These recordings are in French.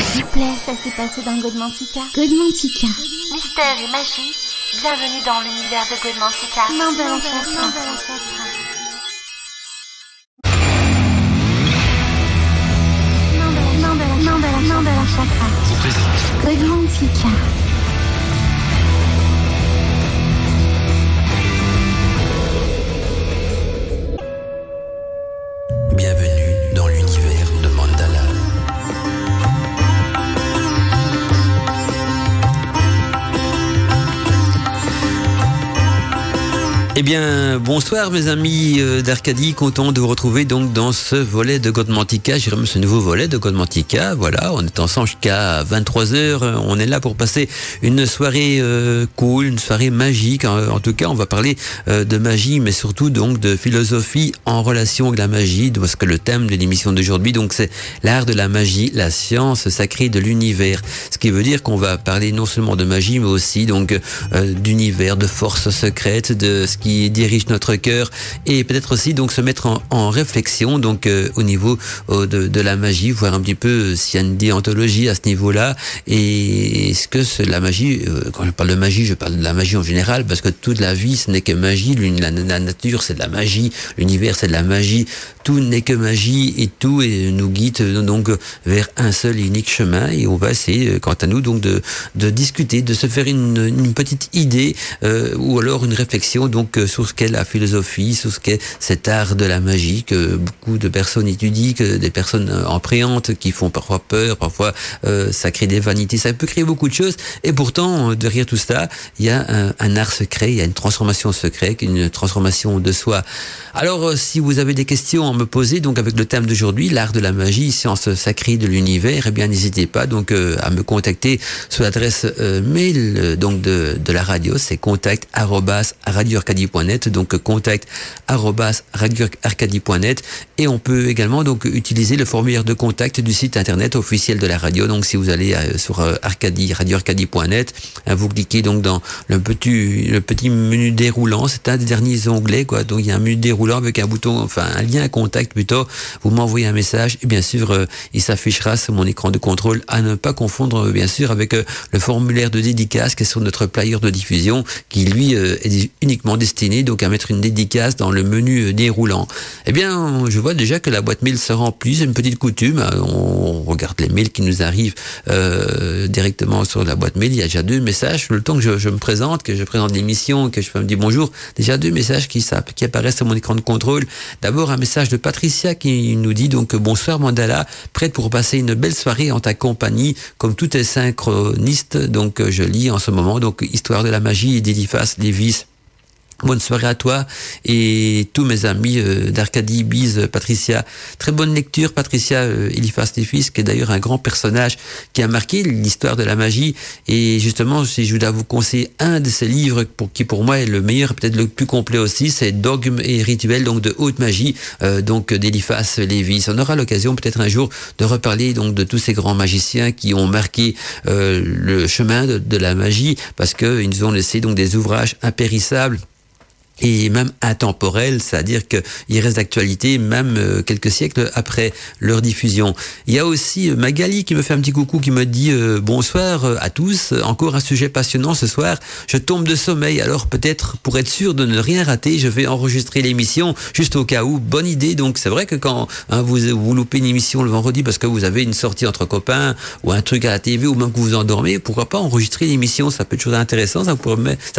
S'il vous plaît, ça s'est passé dans Godmantica. Godmantica. Mystère et magie, bienvenue dans l'univers de Godmantica. Main de l'ancêtre. Main de l'ancêtre. Godmantica. Bienvenue dans l'univers de Mandala. Eh bien, bonsoir mes amis d'Arcadie, content de vous retrouver donc dans ce volet de Godmantica, je dirais ce nouveau volet de Godmantica. Voilà, on est ensemble jusqu'à 23h, on est là pour passer une soirée cool, une soirée magique. En tout cas, on va parler de magie, mais surtout donc de philosophie en relation avec la magie, parce que le thème de l'émission d'aujourd'hui, donc c'est l'art de la magie, la science sacrée de l'univers. Ce qui veut dire qu'on va parler non seulement de magie, mais aussi donc d'univers, de forces secrètes, de ce qui dirige notre cœur, et peut-être aussi donc se mettre en réflexion donc au niveau de la magie, voir un petit peu s'il y a une déontologie à ce niveau-là, et est-ce que la magie, quand je parle de magie, je parle de la magie en général, parce que toute la vie ce n'est que magie, la nature c'est de la magie, l'univers c'est de la magie, tout n'est que magie, et tout nous guide donc vers un seul et unique chemin, et on va essayer quant à nous donc de discuter, de se faire une petite idée ou alors une réflexion donc sur ce qu'est la philosophie, sur ce qu'est cet art de la magie que beaucoup de personnes étudient, que des personnes appréhendent, qui font parfois peur, parfois ça crée des vanités, ça peut créer beaucoup de choses, et pourtant derrière tout ça il y a un art secret, il y a une transformation secrète, une transformation de soi. Alors si vous avez des questions à me poser donc avec le thème d'aujourd'hui, l'art de la magie, science sacrée de l'univers, eh bien n'hésitez pas donc à me contacter sur l'adresse mail donc de la radio, c'est contact@radioarcadie.net, donc contact@radioarcadie.net, et on peut également donc utiliser le formulaire de contact du site internet officiel de la radio. Donc si vous allez sur radioarcadie.net, vous cliquez donc dans le petit menu déroulant, c'est un des derniers onglets quoi, donc il y a un menu déroulant avec un bouton, enfin un lien à contact plutôt, vous m'envoyez un message, et bien sûr il s'affichera sur mon écran de contrôle, à ne pas confondre bien sûr avec le formulaire de dédicace qui est sur notre player de diffusion, qui lui est uniquement destiné donc à mettre une dédicace dans le menu déroulant. Eh bien, je vois déjà que la boîte mail se remplit, c'est une petite coutume, on regarde les mails qui nous arrivent directement sur la boîte mail, il y a déjà 2 messages, le temps que je me présente, que je présente l'émission, que je me dis bonjour, déjà 2 messages qui apparaissent sur mon écran de contrôle. D'abord un message de Patricia qui nous dit donc bonsoir Mandala, prête pour passer une belle soirée en ta compagnie, comme tout est synchroniste, donc je lis en ce moment donc Histoire de la magie d'Eliphas Lévis. Bonne soirée à toi et tous mes amis d'Arcadie. Bise Patricia. Très bonne lecture Patricia. Eliphas Lévis, qui est d'ailleurs un grand personnage qui a marqué l'histoire de la magie, et justement si je dois vous conseiller un de ces livres qui pour moi est le meilleur, peut-être le plus complet aussi, c'est Dogmes et rituels donc de haute magie donc d'Eliphas Lévis. On aura l'occasion peut-être un jour de reparler donc de tous ces grands magiciens qui ont marqué le chemin de la magie, parce que ils nous ont laissé donc des ouvrages impérissables et même intemporel, c'est-à-dire qu'il reste d'actualité même quelques siècles après leur diffusion. Il y a aussi Magali qui me fait un petit coucou, qui me dit bonsoir à tous, encore un sujet passionnant ce soir, je tombe de sommeil, alors peut-être pour être sûr de ne rien rater, je vais enregistrer l'émission juste au cas où. Bonne idée. Donc c'est vrai que quand vous loupez une émission le vendredi parce que vous avez une sortie entre copains ou un truc à la TV, ou même que vous endormez, pourquoi pas enregistrer l'émission, ça peut être chose intéressant, ça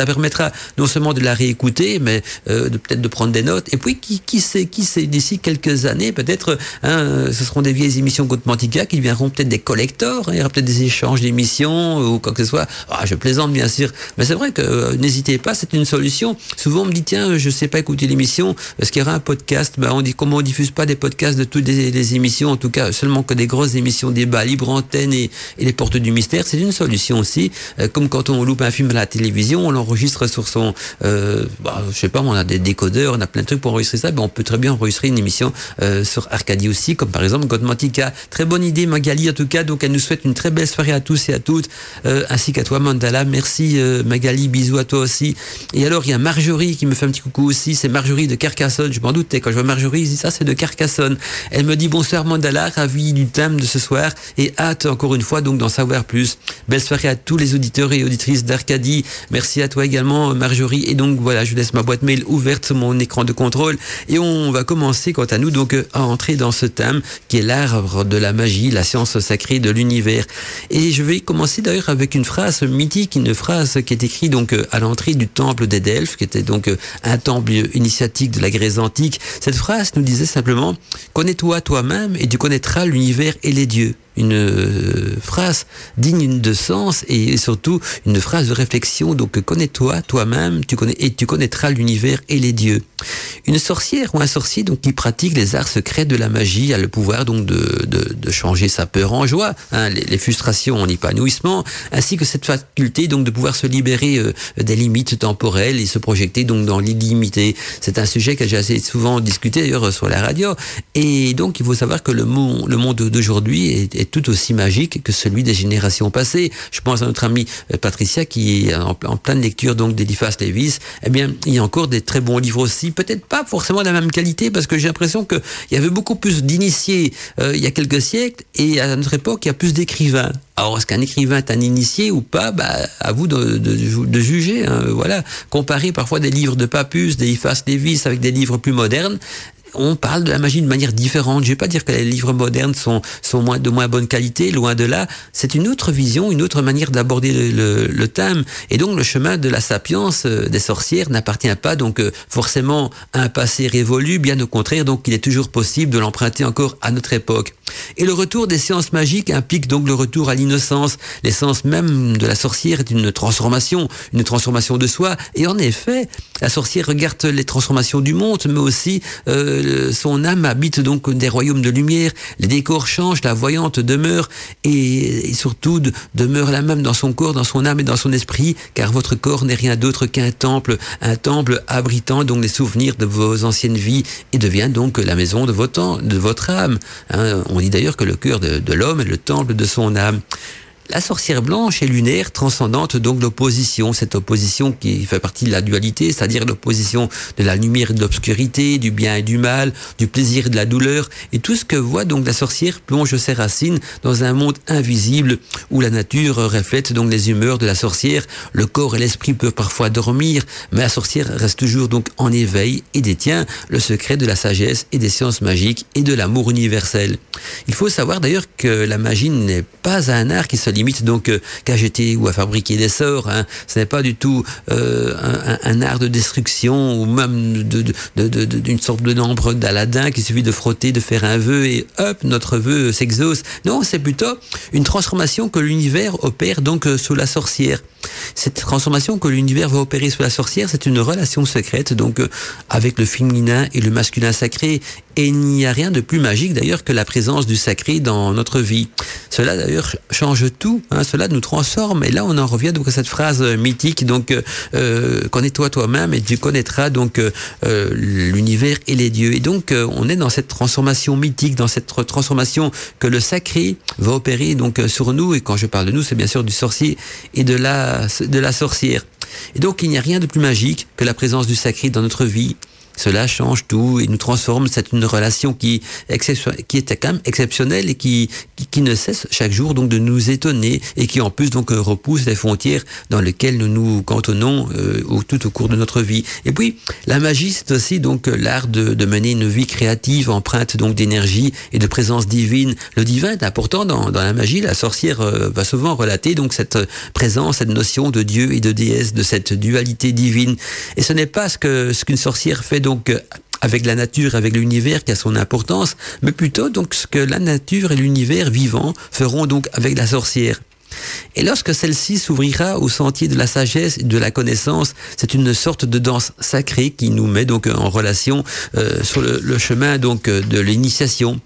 permettra non seulement de la réécouter, mais peut-être de prendre des notes, et puis qui sait d'ici quelques années peut-être ce seront des vieilles émissions Godmantica qui deviendront peut-être des collectors, il y aura peut-être des échanges d'émissions ou quoi que ce soit. Je plaisante bien sûr, mais c'est vrai que n'hésitez pas, c'est une solution. Souvent on me dit tiens, je sais pas écouter l'émission, est-ce qu'il y aura un podcast? On dit comment on diffuse pas des podcasts de toutes les émissions, en tout cas seulement que des grosses émissions, débat libre antenne et les portes du mystère, c'est une solution aussi. Comme quand on loupe un film à la télévision, on l'enregistre sur son je sais pas, on a des décodeurs, on a plein de trucs pour enregistrer ça, ben on peut très bien enregistrer une émission sur Arcadie aussi, comme par exemple Godmantica. Très bonne idée, Magali, en tout cas. Donc elle nous souhaite une très belle soirée à tous et à toutes, ainsi qu'à toi, Mandala. Merci Magali, bisous à toi aussi. Et alors il y a Marjorie qui me fait un petit coucou aussi. C'est Marjorie de Carcassonne. Je m'en doutais quand je vois Marjorie, je dis ça, c'est de Carcassonne. Elle me dit bonsoir Mandala, ravi du thème de ce soir et hâte encore une fois donc d'en savoir plus. Belle soirée à tous les auditeurs et auditrices d'Arcadie. Merci à toi également Marjorie. Et donc voilà, je laisse ma boîte mail ouverte sur mon écran de contrôle et on va commencer quant à nous donc à entrer dans ce thème qui est l'art de la magie, la science sacrée de l'univers. Et je vais commencer d'ailleurs avec une phrase mythique, une phrase qui est écrite donc à l'entrée du temple des Delphes, qui était donc un temple initiatique de la Grèce antique. Cette phrase nous disait simplement « Connais-toi toi-même et tu connaîtras l'univers et les dieux ». Une phrase digne de sens et surtout une phrase de réflexion. Donc connais-toi toi-même, tu connaîtras l'univers et les dieux. Une sorcière ou un sorcier donc qui pratique les arts secrets de la magie a le pouvoir donc de changer sa peur en joie, hein, les frustrations en épanouissement, ainsi que cette faculté donc de pouvoir se libérer des limites temporelles et se projeter donc dans l'illimité. C'est un sujet que j'ai assez souvent discuté d'ailleurs sur la radio. Et donc il faut savoir que le monde d'aujourd'hui est tout aussi magique que celui des générations passées. Je pense à notre amie Patricia qui est en pleine lecture donc d'Eliphas Lévis. Eh bien, il y a encore des très bons livres aussi, peut-être pas forcément de la même qualité parce que j'ai l'impression qu'il y avait beaucoup plus d'initiés il y a quelques siècles et à notre époque, il y a plus d'écrivains. Alors, est-ce qu'un écrivain est un initié ou pas? À vous de juger. Hein, voilà. Comparer parfois des livres de Papus, d'Eliphas Lévis avec des livres plus modernes. On parle de la magie de manière différente. Je vais pas dire que les livres modernes sont de moins bonne qualité, loin de là. C'est une autre vision, une autre manière d'aborder le thème. Et donc le chemin de la sapience des sorcières n'appartient pas donc forcément à un passé révolu, bien au contraire. Donc il est toujours possible de l'emprunter encore à notre époque. Et le retour des sciences magiques implique donc le retour à l'innocence. L'essence même de la sorcière est une transformation de soi. Et en effet, la sorcière regarde les transformations du monde, mais aussi son âme habite donc des royaumes de lumière. Les décors changent, la voyante demeure et surtout demeure la même dans son corps, dans son âme et dans son esprit, car votre corps n'est rien d'autre qu'un temple, abritant donc les souvenirs de vos anciennes vies et devient donc la maison de votre âme. Hein, on dit d'ailleurs que le cœur de l'homme est le temple de son âme. La sorcière blanche est lunaire, transcendante donc l'opposition, cette opposition qui fait partie de la dualité, c'est-à-dire l'opposition de la lumière et de l'obscurité, du bien et du mal, du plaisir et de la douleur, et tout ce que voit donc la sorcière plonge ses racines dans un monde invisible où la nature reflète donc les humeurs de la sorcière. Le corps et l'esprit peuvent parfois dormir, mais la sorcière reste toujours donc en éveil et détient le secret de la sagesse et des sciences magiques et de l'amour universel. Il faut savoir d'ailleurs que la magie n'est pas un art qui se limite donc qu'à jeter ou à fabriquer des sorts. Hein. Ce n'est pas du tout un art de destruction ou même d'une sorte de nombre d'Aladin qu'il suffit de frotter, de faire un vœu et hop, notre vœu s'exauce. Non, c'est plutôt une transformation que l'univers opère donc sous la sorcière. Cette transformation que l'univers va opérer sous la sorcière, c'est une relation secrète donc avec le féminin et le masculin sacré. Et il n'y a rien de plus magique d'ailleurs que la présence du sacré dans notre vie. Cela d'ailleurs change tout, hein, cela nous transforme. Et là on en revient donc à cette phrase mythique, donc connais-toi toi-même et tu connaîtras donc l'univers et les dieux. Et donc on est dans cette transformation mythique, dans cette transformation que le sacré va opérer donc sur nous. Et quand je parle de nous, c'est bien sûr du sorcier et de la sorcière. Et donc il n'y a rien de plus magique que la présence du sacré dans notre vie. Cela change tout et nous transforme. C'est une relation qui est quand même exceptionnelle et qui ne cesse chaque jour donc de nous étonner et qui en plus donc repousse les frontières dans lesquelles nous nous cantonnons tout au cours de notre vie. Et puis la magie, c'est aussi donc l'art de mener une vie créative empreinte donc d'énergie et de présence divine. Le divin est important dans la magie. La sorcière va souvent relater donc cette présence, cette notion de Dieu et de déesse, de cette dualité divine. Et ce n'est pas ce qu'une sorcière fait donc avec la nature, avec l'univers qui a son importance, mais plutôt donc ce que la nature et l'univers vivant feront donc avec la sorcière. Et lorsque celle-ci s'ouvrira au sentier de la sagesse et de la connaissance, c'est une sorte de danse sacrée qui nous met donc en relation sur le chemin donc de l'initiation.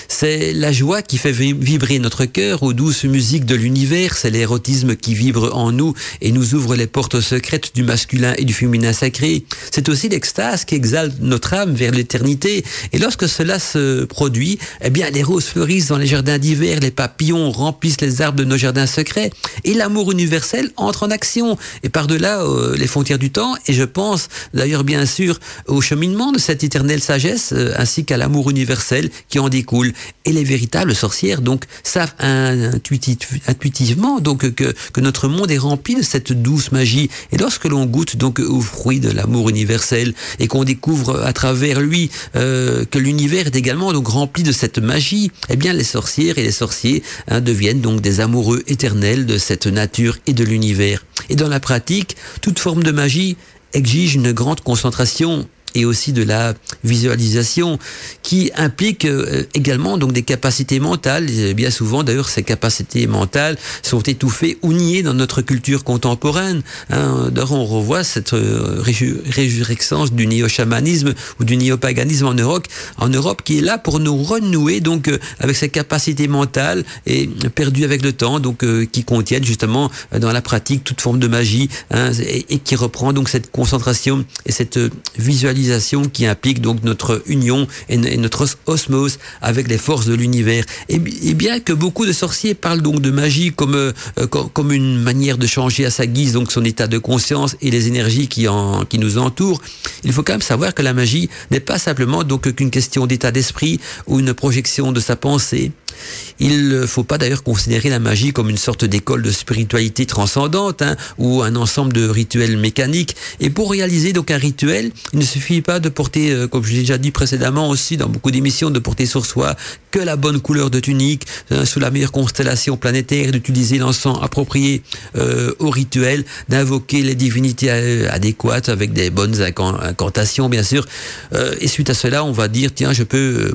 C'est la joie qui fait vibrer notre cœur aux douces musiques de l'univers, c'est l'érotisme qui vibre en nous et nous ouvre les portes secrètes du masculin et du féminin sacré. C'est aussi l'extase qui exalte notre âme vers l'éternité. Et lorsque cela se produit, eh bien les roses fleurissent dans les jardins d'hiver, les papillons remplissent les arbres de nos jardins secrets et l'amour universel entre en action. Et par-delà les frontières du temps, et je pense d'ailleurs bien sûr au cheminement de cette éternelle sagesse ainsi qu'à l'amour universel qui en découle. Et les véritables sorcières donc savent intuitivement donc que notre monde est rempli de cette douce magie. Et lorsque l'on goûte donc au fruit de l'amour universel et qu'on découvre à travers lui que l'univers est également donc rempli de cette magie, eh bien les sorcières et les sorciers deviennent donc des amoureux éternels de cette nature et de l'univers. Et dans la pratique, toute forme de magie exige une grande concentration et aussi de la visualisation qui implique également donc des capacités mentales. Et bien souvent d'ailleurs ces capacités mentales sont étouffées ou niées dans notre culture contemporaine. D'ailleurs on revoit cette résurrecence du néo-chamanisme ou du néo-paganisme en Europe qui est là pour nous renouer donc avec ces capacités mentales et perdues avec le temps donc qui contiennent justement dans la pratique toute forme de magie et qui reprend donc cette concentration et cette visualisation qui implique donc notre union et notre osmose avec les forces de l'univers. Et bien que beaucoup de sorciers parlent donc de magie comme une manière de changer à sa guise donc son état de conscience et les énergies qui nous entourent, il faut quand même savoir que la magie n'est pas simplement donc qu'une question d'état d'esprit ou une projection de sa pensée. Il ne faut pas d'ailleurs considérer la magie comme une sorte d'école de spiritualité transcendante ou un ensemble de rituels mécaniques. Et pour réaliser donc un rituel, il ne suffit pas de porter, comme je l'ai déjà dit précédemment aussi dans beaucoup d'émissions, de porter sur soi que la bonne couleur de tunique, sous la meilleure constellation planétaire, d'utiliser l'encens approprié au rituel, d'invoquer les divinités adéquates avec des bonnes incantations bien sûr. Et suite à cela, on va dire tiens, je peux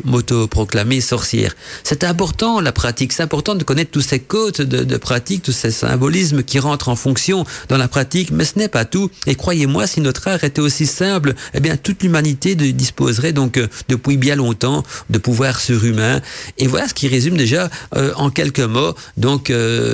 m'auto-proclamer sorcière. C'est important la pratique, c'est important de connaître tous ces codes de pratique, tous ces symbolismes qui rentrent en fonction dans la pratique, mais ce n'est pas tout. Et croyez-moi, si notre art était aussi simple, eh bien toute l'humanité disposerait donc depuis bien longtemps de pouvoirs surhumains. Et voilà ce qui résume déjà en quelques mots donc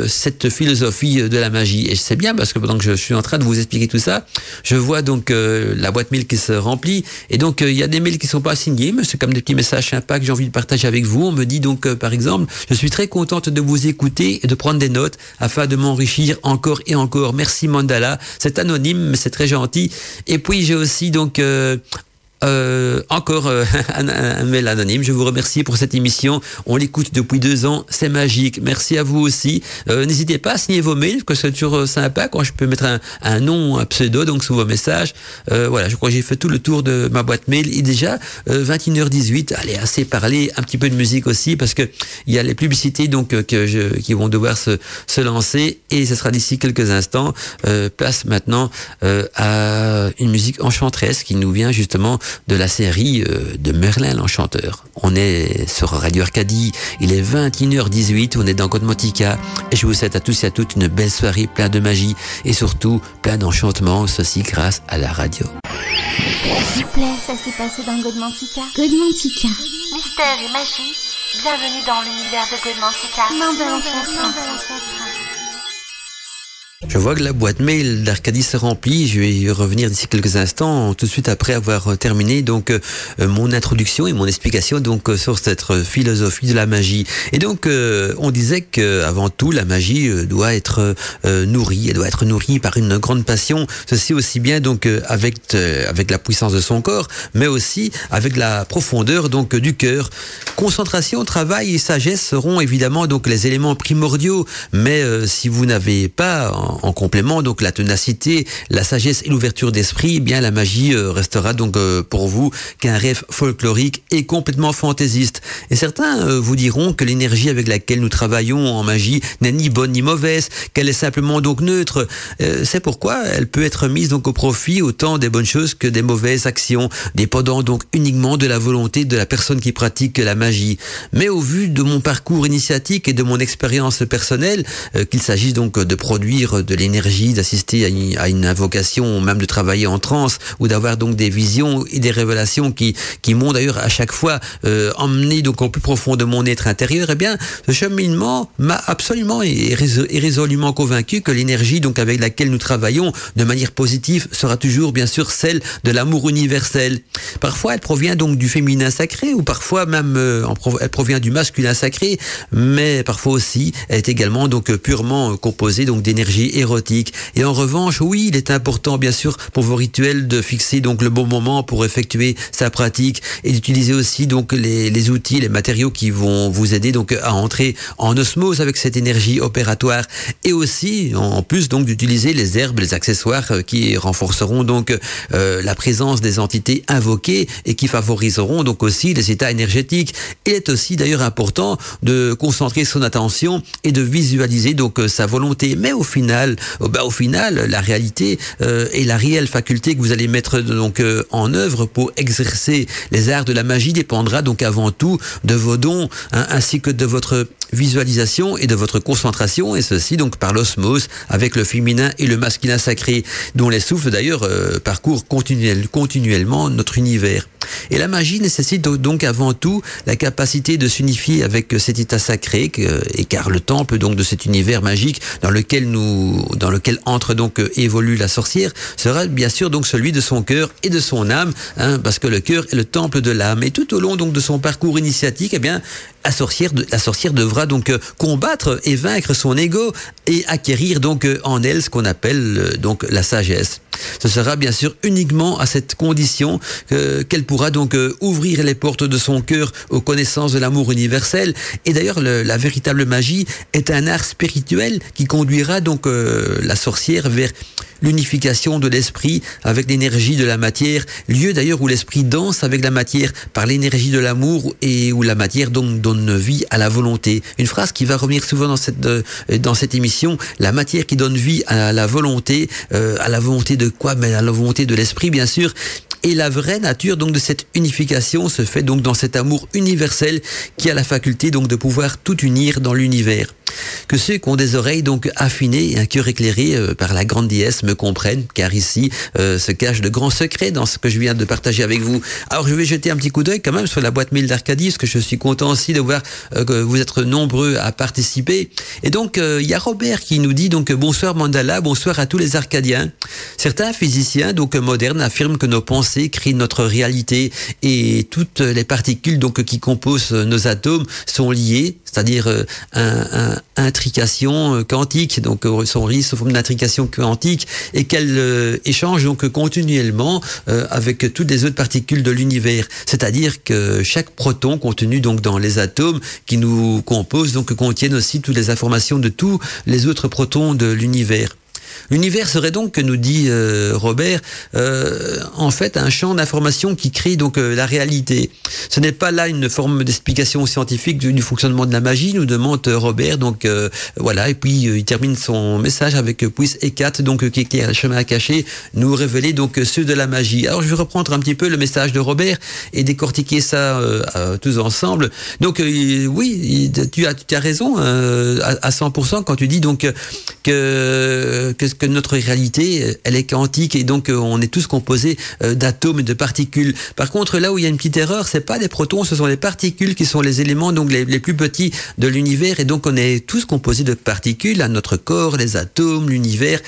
cette philosophie de la magie. Et c'est bien parce que pendant que je suis en train de vous expliquer tout ça, je vois donc la boîte mail qui se remplit et donc il y a des mails qui sont pas signés, mais c'est comme des petits messages sympas que j'ai envie de partager avec vous. On me dit donc par exemple, je suis très contente de vous écouter et de prendre des notes afin de m'enrichir encore et encore. Merci Mandala, c'est anonyme mais c'est très gentil. Et puis j'ai aussi donc encore un mail anonyme. Je vous remercie pour cette émission. On l'écoute depuis 2 ans. C'est magique. Merci à vous aussi. N'hésitez pas à signer vos mails, que c'est toujours sympa quand je peux mettre un nom, un pseudo, donc sous vos messages. Voilà, je crois que j'ai fait tout le tour de ma boîte mail. Et déjà, 21h18. Allez, assez parlé. Un petit peu de musique aussi, parce que il y a les publicités, donc, qui vont devoir se lancer. Et ce sera d'ici quelques instants. Place maintenant, à une musique enchanteresse qui nous vient justement de la série de Merlin l'Enchanteur. On est sur Radio Arcadie, il est 21h18, on est dans Godmantica et je vous souhaite à tous et à toutes une belle soirée pleine de magie et surtout plein d'enchantement, ceci grâce à la radio. S'il vous plaît, ça s'est passé dans Godmantica. Godmantica. Mystère et magie, bienvenue dans l'univers de Godmantica. Je vois que la boîte mail d'Arcadie se remplit. Je vais y revenir d'ici quelques instants, tout de suite après avoir terminé donc mon introduction et mon explication donc sur cette philosophie de la magie. Et donc on disait que avant tout la magie doit être nourrie. Elle doit être nourrie par une grande passion. Ceci aussi bien donc avec la puissance de son corps, mais aussi avec la profondeur donc du cœur. Concentration, travail et sagesse seront évidemment donc les éléments primordiaux. Mais si vous n'avez pas en complément donc la ténacité, la sagesse et l'ouverture d'esprit, eh bien la magie restera donc pour vous qu'un rêve folklorique et complètement fantaisiste. Et certains vous diront que l'énergie avec laquelle nous travaillons en magie n'est ni bonne ni mauvaise, qu'elle est simplement donc neutre. C'est pourquoi elle peut être mise donc au profit autant des bonnes choses que des mauvaises actions, dépendant donc uniquement de la volonté de la personne qui pratique la magie. Mais au vu de mon parcours initiatique et de mon expérience personnelle, qu'il s'agisse donc de produire de l'énergie, d'assister à une invocation, même de travailler en transe ou d'avoir donc des visions et des révélations qui m'ont d'ailleurs à chaque fois emmené donc au plus profond de mon être intérieur, eh bien ce cheminement m'a absolument et résolument convaincu que l'énergie donc avec laquelle nous travaillons de manière positive sera toujours bien sûr celle de l'amour universel. Parfois elle provient donc du féminin sacré ou parfois même elle provient du masculin sacré, mais parfois aussi elle est également donc purement composée donc d'énergie érotique. Et en revanche, oui, il est important bien sûr pour vos rituels de fixer donc le bon moment pour effectuer sa pratique et d'utiliser aussi donc les outils, les matériaux qui vont vous aider donc à entrer en osmose avec cette énergie opératoire, et aussi en plus donc d'utiliser les herbes, les accessoires qui renforceront donc la présence des entités invoquées et qui favoriseront donc aussi les états énergétiques. Il est aussi d'ailleurs important de concentrer son attention et de visualiser donc sa volonté. Mais au final, la réalité et la réelle faculté que vous allez mettre donc en œuvre pour exercer les arts de la magie dépendra donc avant tout de vos dons, ainsi que de votre visualisation et de votre concentration, et ceci donc par l'osmose avec le féminin et le masculin sacré, dont les souffles d'ailleurs parcourent continuellement notre univers. Et la magie nécessite donc avant tout la capacité de s'unifier avec cet état sacré, car le temple donc de cet univers magique dans lequel entre donc évolue la sorcière sera bien sûr donc celui de son cœur et de son âme, parce que le cœur est le temple de l'âme. Et tout au long donc de son parcours initiatique, eh bien la sorcière devra donc combattre et vaincre son ego et acquérir donc en elle ce qu'on appelle donc la sagesse. Ce sera bien sûr uniquement à cette condition qu'elle pourra donc ouvrir les portes de son cœur aux connaissances de l'amour universel. Et d'ailleurs, la véritable magie est un art spirituel qui conduira donc la sorcière vers l'unification de l'esprit avec l'énergie de la matière, lieu d'ailleurs où l'esprit danse avec la matière par l'énergie de l'amour et où la matière donc donne vie à la volonté. Une phrase qui va revenir souvent dans cette émission: la matière qui donne vie à la volonté de quoi? Mais à la volonté de l'esprit, bien sûr. Et la vraie nature donc de cette unification se fait donc dans cet amour universel qui a la faculté donc de pouvoir tout unir dans l'univers. Que ceux qui ont des oreilles donc affinées et un cœur éclairé par la grande déesse me comprennent, car ici se cachent de grands secrets dans ce que je viens de partager avec vous. Alors je vais jeter un petit coup d'œil quand même sur la boîte mail d'Arcadie, parce que je suis content aussi de voir que vous êtes nombreux à participer. Et donc il y a Robert qui nous dit donc: bonsoir Mandala, bonsoir à tous les Arcadiens. Certains physiciens donc modernes affirment que nos pensées créent notre réalité et toutes les particules donc qui composent nos atomes sont liées, c'est-à-dire intrication quantique, donc sont liées sous forme d'intrication quantique, et qu'elles échangent donc continuellement avec toutes les autres particules de l'univers. C'est-à-dire que chaque proton contenu donc dans les atomes qui nous composent donc contiennent aussi toutes les informations de tous les autres protons de l'univers. L'univers serait donc, nous dit Robert, en fait un champ d'information qui crée donc la réalité. Ce n'est pas là une forme d'explication scientifique du fonctionnement de la magie, nous demande Robert. Donc voilà, et puis il termine son message avec puis Hécate donc qui éclaire le chemin caché, nous révéler donc ceux de la magie. Alors je vais reprendre un petit peu le message de Robert et décortiquer ça tous ensemble. Donc oui, tu as raison à 100% quand tu dis donc que notre réalité, elle est quantique, et donc on est tous composés d'atomes et de particules. Par contre, là où il y a une petite erreur, c'est pas des protons, ce sont les particules qui sont les éléments donc les plus petits de l'univers, et donc on est tous composés de particules, notre corps, les atomes, l'univers,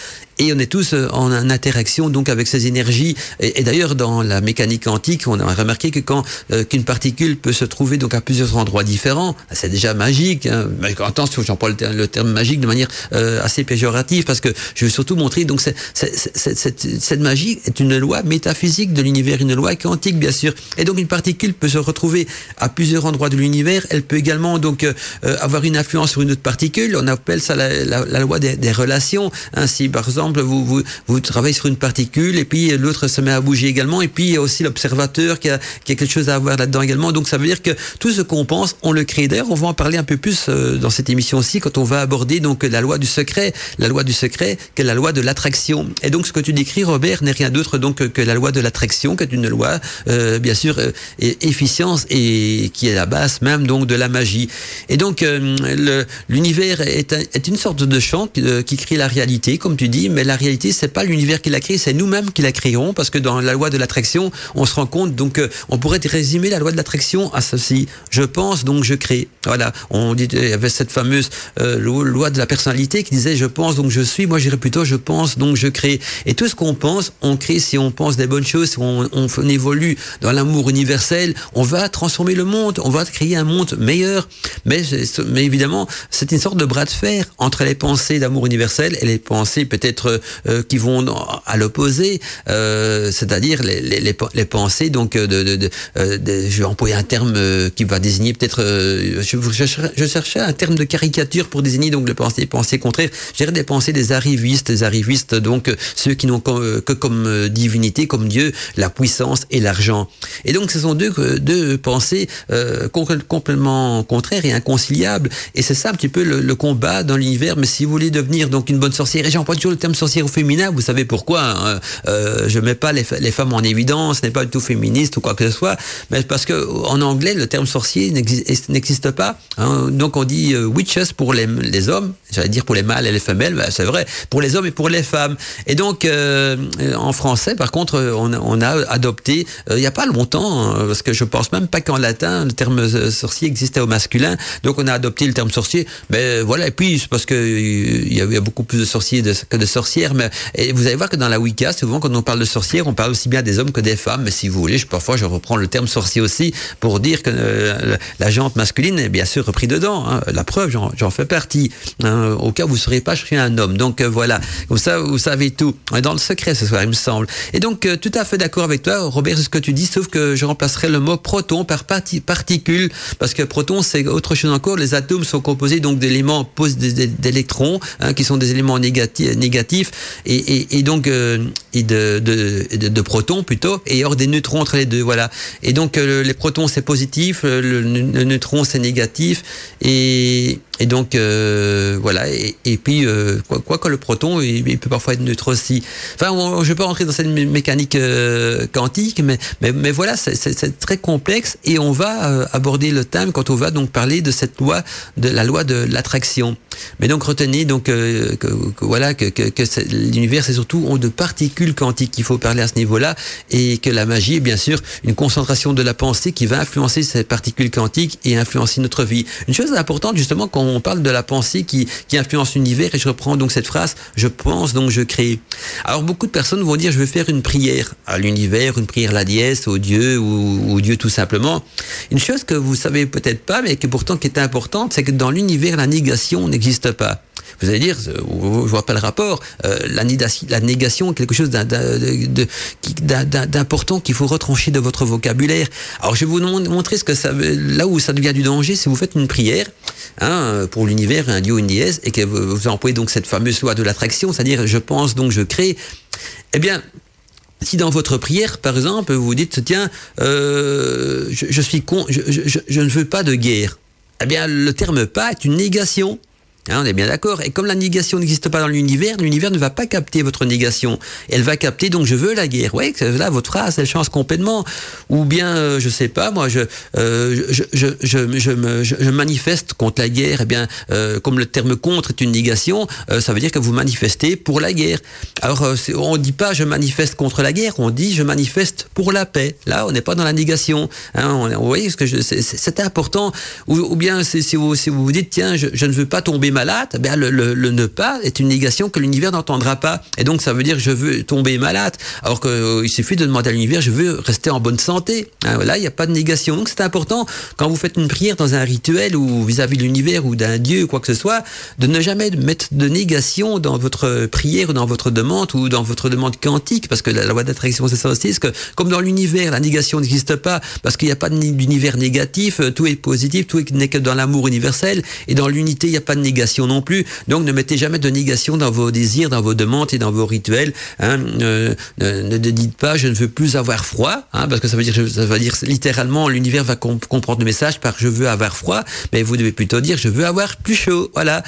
et on est tous en interaction donc avec ces énergies. Et d'ailleurs, dans la mécanique quantique, on a remarqué que quand qu'une particule peut se trouver donc à plusieurs endroits différents, c'est déjà magique. Hein. Attention, j'emploie le terme magique de manière assez péjorative, parce que je veux surtout montrer donc cette magie est une loi métaphysique de l'univers, une loi quantique bien sûr. Et donc une particule peut se retrouver à plusieurs endroits de l'univers. Elle peut également donc avoir une influence sur une autre particule. On appelle ça la loi des relations. Ainsi, par exemple, vous travaillez sur une particule et puis l'autre se met à bouger également. Et puis il y a aussi l'observateur qui a quelque chose à avoir là-dedans également. Donc ça veut dire que tout ce qu'on pense, on le crée. D'ailleurs, on va en parler un peu plus dans cette émission aussi quand on va aborder donc la loi du secret que la loi de l'attraction. Et donc ce que tu décris, Robert, n'est rien d'autre donc que la loi de l'attraction, qui est une loi bien sûr efficience et qui est la base même donc de la magie. Et donc l'univers est une sorte de champ qui crée la réalité, comme tu dis, mais la réalité c'est pas l'univers qui la crée, c'est nous-mêmes qui la créons, parce que dans la loi de l'attraction, on se rend compte donc on pourrait résumer la loi de l'attraction à ceci: je pense donc je crée. Voilà, on dit, il y avait cette fameuse loi de la personnalité qui disait je pense donc je suis. Moi je dirais plutôt je pense donc je crée. Et tout ce qu'on pense, on crée. Si on pense des bonnes choses, si on évolue dans l'amour universel, on va transformer le monde, on va créer un monde meilleur. Mais évidemment, c'est une sorte de bras de fer entre les pensées d'amour universel et les pensées peut-être qui vont à l'opposé, c'est-à-dire les pensées donc je vais employer un terme qui va désigner peut-être je cherchais un terme de caricature pour désigner donc les pensées contraires. Je dirais des pensées des arrivistes donc ceux qui n'ont que comme divinité, comme Dieu, la puissance et l'argent. Et donc ce sont deux pensées complètement contraires et inconciliables. Et c'est ça un petit peu le combat dans l'univers. Mais si vous voulez devenir donc une bonne sorcière, et j'emploie toujours le terme sorcière au féminin, vous savez pourquoi, hein, je mets pas les femmes en évidence, ce n'est pas du tout féministe ou quoi que ce soit, mais parce que en anglais le terme sorcier n'existe pas, hein. Donc on dit witches pour les hommes, j'allais dire pour les mâles et les femelles, ben, c'est vrai, pour les hommes et pour les femmes. Et donc en français par contre on a adopté il y a pas longtemps, parce que je pense même pas qu'en latin le terme sorcier existait au masculin, donc on a adopté le terme sorcier. Mais voilà, et puis c'est parce que il y a beaucoup plus de sorciers que de sorcières. Mais et vous allez voir que dans la Wicca, souvent quand on parle de sorcières, on parle aussi bien des hommes que des femmes. Mais si vous voulez, parfois je reprends le terme sorcier aussi pour dire que la jante masculine est bien sûr repris dedans, hein. La preuve, j'en fais partie, hein, au cas où vous ne saurez pas, je suis un homme. Donc voilà, comme ça vous savez tout. On est dans le secret ce soir, il me semble. Et donc tout à fait d'accord avec toi, Robert, c'est ce que tu dis, sauf que je remplacerai le mot proton par particule, parce que proton c'est autre chose encore. Les atomes sont composés donc d'éléments d'électrons, hein, qui sont des éléments négatifs et donc de protons plutôt, et hors des neutrons entre les deux. Voilà. Et donc les protons c'est positif, le neutron c'est négatif, et donc voilà, et puis quoi que le proton il peut parfois être neutre aussi. Enfin, je vais pas rentrer dans cette mécanique quantique, mais voilà, c'est très complexe, et on va aborder le thème quand on va donc parler de cette loi, de la loi de l'attraction. Mais donc retenez donc que l'univers c'est surtout de particules quantiques qu'il faut parler à ce niveau-là, et que la magie est bien sûr une concentration de la pensée qui va influencer ces particules quantiques et influencer notre vie. Une chose importante justement quand on parle de la pensée qui influence l'univers, et je reprends donc cette phrase: je pense donc je crée. Alors beaucoup de personnes vont dire je vais faire une prière à l'univers, une prière à la déesse, au Dieu ou Dieu tout simplement. Une chose que vous savez peut-être pas, mais qui pourtant qui est importante, c'est que dans l'univers la négation n'existe pas. Vous allez dire, je vois pas le rapport, la négation est quelque chose d'important qu'il faut retrancher de votre vocabulaire. Alors je vais vous montrer ce que ça veut, là où ça devient du danger. Si vous faites une prière, hein, pour l'univers, un dieu ou une déesse, et que vous employez donc cette fameuse loi de l'attraction, c'est-à-dire je pense donc je crée, eh bien si dans votre prière, par exemple, vous dites tiens, je ne veux pas de guerre, eh bien le terme pas est une négation. Hein, on est bien d'accord. Et comme la négation n'existe pas dans l'univers ne va pas capter votre négation. Elle va capter donc je veux la guerre. Ouais, là votre phrase elle change complètement. Ou bien je sais pas, moi je manifeste contre la guerre. Eh bien comme le terme contre est une négation, ça veut dire que vous manifestez pour la guerre. Alors on dit pas je manifeste contre la guerre, on dit je manifeste pour la paix. Là on n'est pas dans la négation. Hein, vous voyez ce que c'est important. Ou bien si vous vous dites tiens je ne veux pas tomber tomber malade, ben le ne pas est une négation que l'univers n'entendra pas. Et donc ça veut dire je veux tomber malade. Alors que il suffit de demander à l'univers, je veux rester en bonne santé. Là, il n'y a pas de négation. Donc c'est important quand vous faites une prière dans un rituel ou vis-à-vis de l'univers ou d'un dieu ou quoi que ce soit, de ne jamais mettre de négation dans votre prière ou dans votre demande ou dans votre demande quantique, parce que la loi d'attraction c'est ça aussi, que comme dans l'univers la négation n'existe pas, parce qu'il n'y a pas d'univers négatif, tout est positif, tout n'est que dans l'amour universel, et dans l'unité il n'y a pas de négation non plus. Donc ne mettez jamais de négation dans vos désirs, dans vos demandes et dans vos rituels. Ne dites pas je ne veux plus avoir froid, parce que ça veut dire littéralement l'univers va comprendre le message par je veux avoir froid, mais vous devez plutôt dire je veux avoir plus chaud, voilà.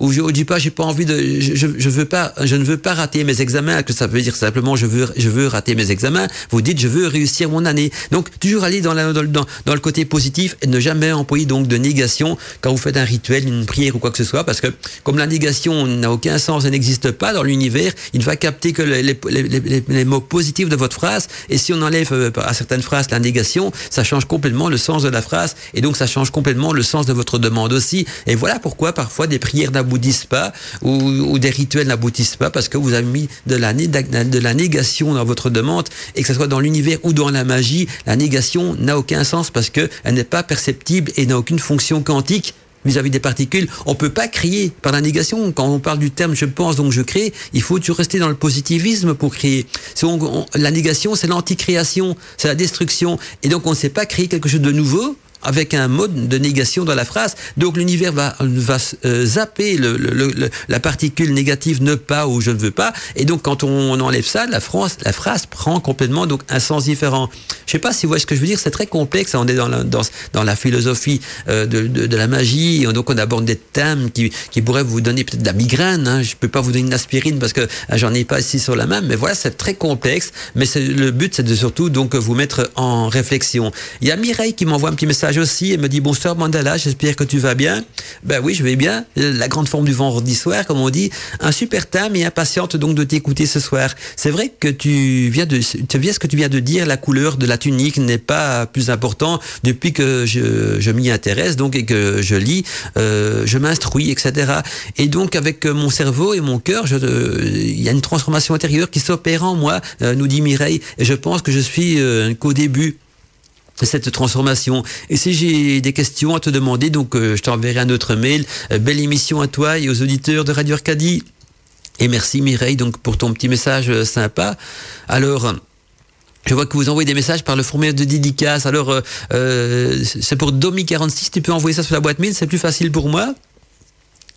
Ou je dis pas j'ai pas envie de, je ne veux pas rater mes examens, que ça veut dire simplement je veux rater mes examens. Vous dites je veux réussir mon année. Donc toujours aller dans le côté positif et ne jamais employer donc de négation quand vous faites un rituel, une prière ou quoi que ce soit, parce que comme la négation n'a aucun sens, elle n'existe pas dans l'univers, il ne va capter que les mots positifs de votre phrase, et si on enlève à certaines phrases la négation, ça change complètement le sens de la phrase, et donc ça change complètement le sens de votre demande aussi. Et voilà pourquoi parfois des prières n'aboutissent pas ou des rituels n'aboutissent pas, parce que vous avez mis de la négation dans votre demande, et que ce soit dans l'univers ou dans la magie, la négation n'a aucun sens parce que elle n'est pas perceptible et n'a aucune fonction quantique vis-à-vis des particules. On peut pas créer par la négation. Quand on parle du terme je pense donc je crée, il faut toujours rester dans le positivisme pour créer. La négation, c'est l'anticréation, c'est la destruction, et donc on ne sait pas créer quelque chose de nouveau avec un mode de négation dans la phrase. Donc l'univers va zapper la particule négative ne pas ou je ne veux pas, et donc quand on enlève ça, la phrase prend complètement donc un sens différent. Je sais pas si vous voyez ce que je veux dire, c'est très complexe, on est dans la philosophie de la magie, donc on aborde des thèmes qui pourraient vous donner peut-être de la migraine, je peux pas vous donner une aspirine parce que j'en ai pas ici sur la main, mais voilà, c'est très complexe, mais le but c'est de surtout donc vous mettre en réflexion. Il y a Mireille qui m'envoie un petit message aussi, elle me dit bonsoir Mandala, j'espère que tu vas bien. Ben oui, je vais bien, la grande forme du vendredi soir comme on dit, un super thème et impatiente donc de t'écouter ce soir. C'est vrai que ce que tu viens de dire, la couleur de la tunique n'est pas plus important depuis que je m'y intéresse donc et que je lis, je m'instruis, etc. Et donc avec mon cerveau et mon cœur, il y a une transformation intérieure qui s'opère en moi, nous dit Mireille, et je pense que je suis qu'au début de cette transformation. Et si j'ai des questions à te demander, donc je t'enverrai un autre mail. Belle émission à toi et aux auditeurs de Radio Arcadie. Et merci Mireille donc pour ton petit message sympa. Alors je vois que vous envoyez des messages par le formulaire de dédicace. Alors c'est pour Domi46, tu peux envoyer ça sur la boîte mail, c'est plus facile pour moi.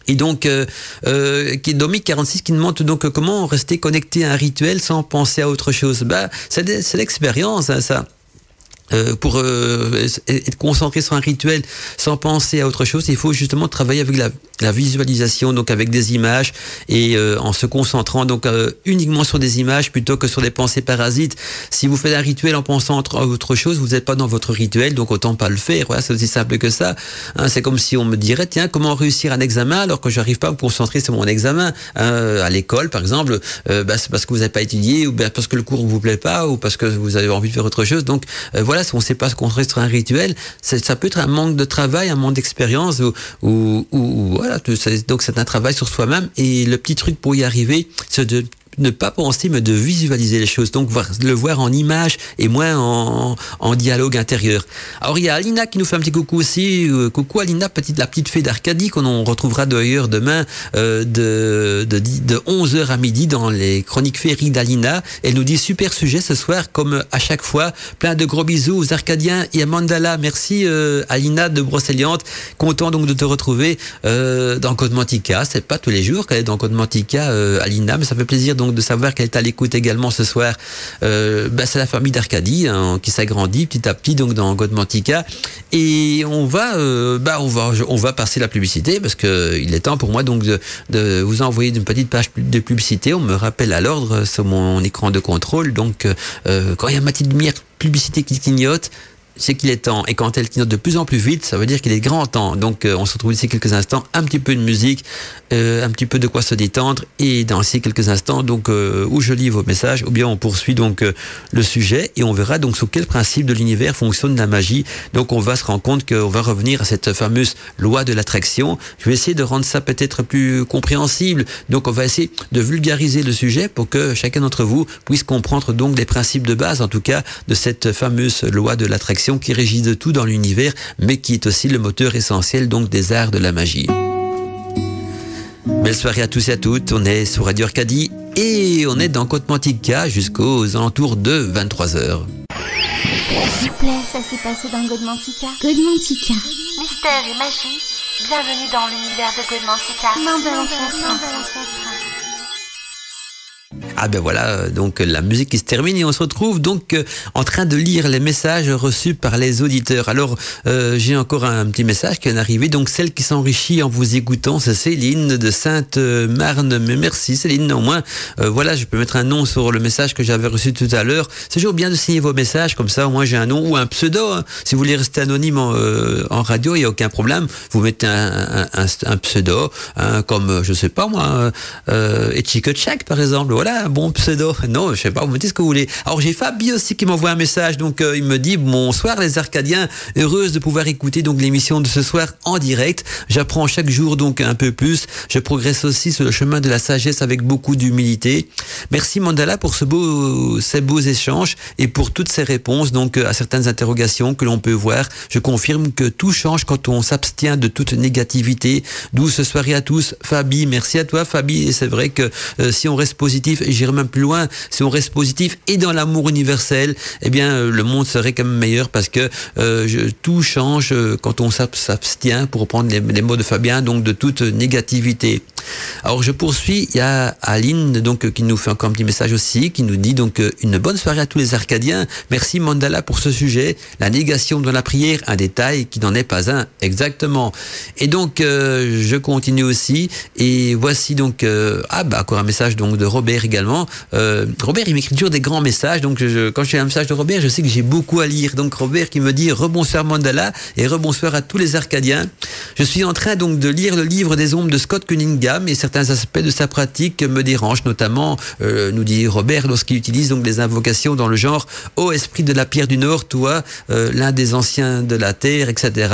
Et donc, qui est Domic46 qui demande donc comment rester connecté à un rituel sans penser à autre chose. C'est l'expérience, ça. Pour être concentré sur un rituel sans penser à autre chose, il faut justement travailler avec la visualisation, donc avec des images et en se concentrant donc uniquement sur des images plutôt que sur des pensées parasites. Si vous faites un rituel en pensant à autre chose, vous n'êtes pas dans votre rituel, donc autant pas le faire. Voilà, c'est aussi simple que ça. C'est comme si on me dirait tiens, comment réussir un examen alors que j'arrive pas à me concentrer sur mon examen à l'école par exemple. C'est parce que vous n'avez pas étudié ou bien parce que le cours ne vous plaît pas ou parce que vous avez envie de faire autre chose. Donc voilà, si on ne sait pas se concentrer sur un rituel, ça peut être un manque de travail, un manque d'expérience ou voilà. Donc c'est un travail sur soi-même, et le petit truc pour y arriver, c'est de ne pas penser mais de visualiser les choses, donc le voir en image et moins en dialogue intérieur. Alors il y a Alina qui nous fait un petit coucou aussi. Coucou Alina, la petite fée d'Arcadie qu'on retrouvera d'ailleurs demain de 11h à midi dans les chroniques féeriques d'Alina. Elle nous dit super sujet ce soir comme à chaque fois, plein de gros bisous aux Arcadiens et à Mandala. Merci Alina de Brocéliande, content donc de te retrouver dans Code Mantica. C'est pas tous les jours qu'elle est dans Code Mantica, Alina, mais ça fait plaisir donc de savoir qu'elle est à l'écoute également ce soir. C'est la famille d'Arcadie qui s'agrandit petit à petit donc dans God Mantica, et on va passer la publicité parce que il est temps pour moi donc de vous envoyer une petite page de publicité. On me rappelle à l'ordre sur mon écran de contrôle, donc quand il y a ma petite lumière publicité qui clignote, c'est qu'il est temps. Et quand elle clignote de plus en plus vite, ça veut dire qu'il est grand temps. Donc on se retrouve d'ici quelques instants, un petit peu de musique, un petit peu de quoi se détendre, et dans ces quelques instants, donc où je lis vos messages, ou bien on poursuit donc le sujet, et on verra donc sous quel principe de l'univers fonctionne la magie. Donc on va se rendre compte qu'on va revenir à cette fameuse loi de l'attraction. Je vais essayer de rendre ça peut-être plus compréhensible. Donc on va essayer de vulgariser le sujet pour que chacun d'entre vous puisse comprendre donc les principes de base, en tout cas, de cette fameuse loi de l'attraction qui régit de tout dans l'univers, mais qui est aussi le moteur essentiel donc des arts de la magie. Belle soirée à tous et à toutes, on est sur Radio Arcadie et on est dans Côte Mantica jusqu'aux alentours de 23h. S'il vous plaît, ça s'est passé dans Godmantica. Godmantica. Mystère et magie, bienvenue dans l'univers de Godmantica. Ah ben voilà, donc la musique qui se termine et on se retrouve donc en train de lire les messages reçus par les auditeurs. Alors j'ai encore un petit message qui est arrivé, donc celle qui s'enrichit en vous écoutant, c'est Céline de Sainte-Marne. Mais merci Céline, au moins voilà, je peux mettre un nom sur le message que j'avais reçu tout à l'heure. C'est toujours bien de signer vos messages, comme ça au moins j'ai un nom ou un pseudo, hein. Si vous voulez rester anonyme en radio, il n'y a aucun problème, vous mettez un pseudo, comme je sais pas moi, Etchikotchak par exemple, voilà, un bon pseudo. Non, je sais pas, vous mettez ce que vous voulez. Alors j'ai Fabie aussi qui m'envoie un message, donc il me dit: bonsoir les Arcadiens, heureuse de pouvoir écouter donc l'émission de ce soir en direct. J'apprends chaque jour donc un peu plus. Je progresse aussi sur le chemin de la sagesse avec beaucoup d'humilité. Merci Mandala pour ces beaux échanges et pour toutes ces réponses donc à certaines interrogations que l'on peut voir. Je confirme que tout change quand on s'abstient de toute négativité. Douce soirée à tous, Fabie. Merci à toi Fabie. Et c'est vrai que si on reste positif, et j'irai même plus loin, si on reste positif et dans l'amour universel, eh bien le monde serait quand même meilleur, parce que tout change quand on s'abstient, pour reprendre les mots de Fabien, donc de toute négativité. Alors je poursuis, il y a Aline donc qui nous fait encore un petit message aussi, qui nous dit donc une bonne soirée à tous les Arcadiens. Merci Mandala pour ce sujet, la négation dans la prière, un détail qui n'en est pas un, exactement. Et donc je continue aussi, et voici donc encore un message donc de Robert également. Robert, il m'écrit toujours des grands messages, donc quand j'ai un message de Robert, je sais que j'ai beaucoup à lire. Donc Robert qui me dit: rebonsoir Mandala et rebonsoir à tous les Arcadiens. Je suis en train donc de lire le livre des ombres de Scott Cunningham, et certains aspects de sa pratique me dérangent, notamment, nous dit Robert, lorsqu'il utilise donc des invocations dans le genre « Ô esprit de la pierre du Nord, toi, l'un des anciens de la terre, etc. »